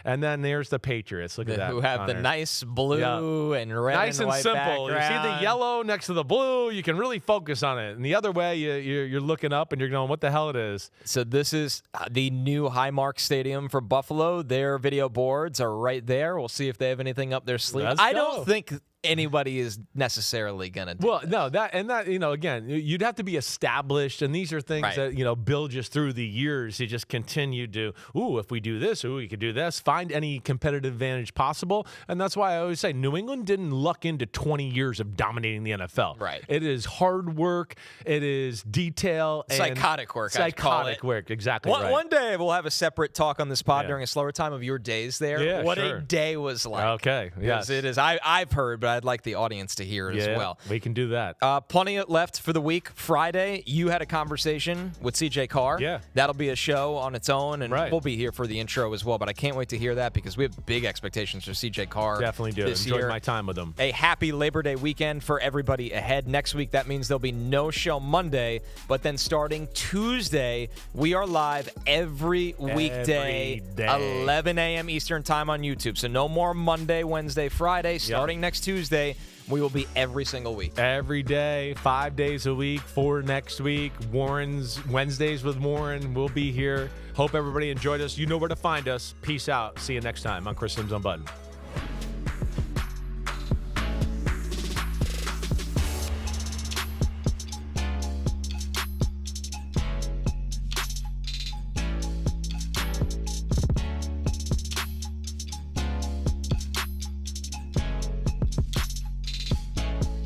and then there's the Patriots. Look at that. Who have Connor. the nice blue and red Nice and white simple. background. You see the yellow next to the blue, you can really focus on it. And the other way, you're looking up and you're going, what the hell it is? So this is the new Highmark Stadium for Buffalo. Their video boards are right there. We'll see if they have anything up their sleeve. I don't think anybody is necessarily going to do Well, this. no, that, again, you'd have to be established, and these are things that, Bill just through the years, he just continued to, if we do this, we could do this, find any competitive advantage possible, and that's why I always say New England didn't luck into 20 years of dominating the NFL. Right. It is hard work, it is detail, and Psychotic work, I'd call Psychotic it. work, exactly right. One day we'll have a separate talk on this pod during a slower time of your days there. Yeah, what sure. a day was like. Okay, yes. It is. I've heard, but I'd like the audience to hear it as well. We can do that. Plenty left for the week. Friday, you had a conversation with CJ Carr. Yeah. That'll be a show on its own, and Right. we'll be here for the intro as well. But I can't wait to hear that because we have big expectations for CJ Carr. Definitely do. This Enjoyed year. my time with him. A happy Labor Day weekend for everybody ahead. Next week, that means there'll be no show Monday, but then starting Tuesday, we are live every weekday, Every day. 11 a.m. Eastern time on YouTube. So no more Monday, Wednesday, Friday. Starting next Tuesday, we will be every single week. Every day, 5 days a week, 4 next week. Warren's Wednesdays with Warren. We'll be here. Hope everybody enjoyed us. You know where to find us. Peace out. See you next time on Simms Unbuttoned.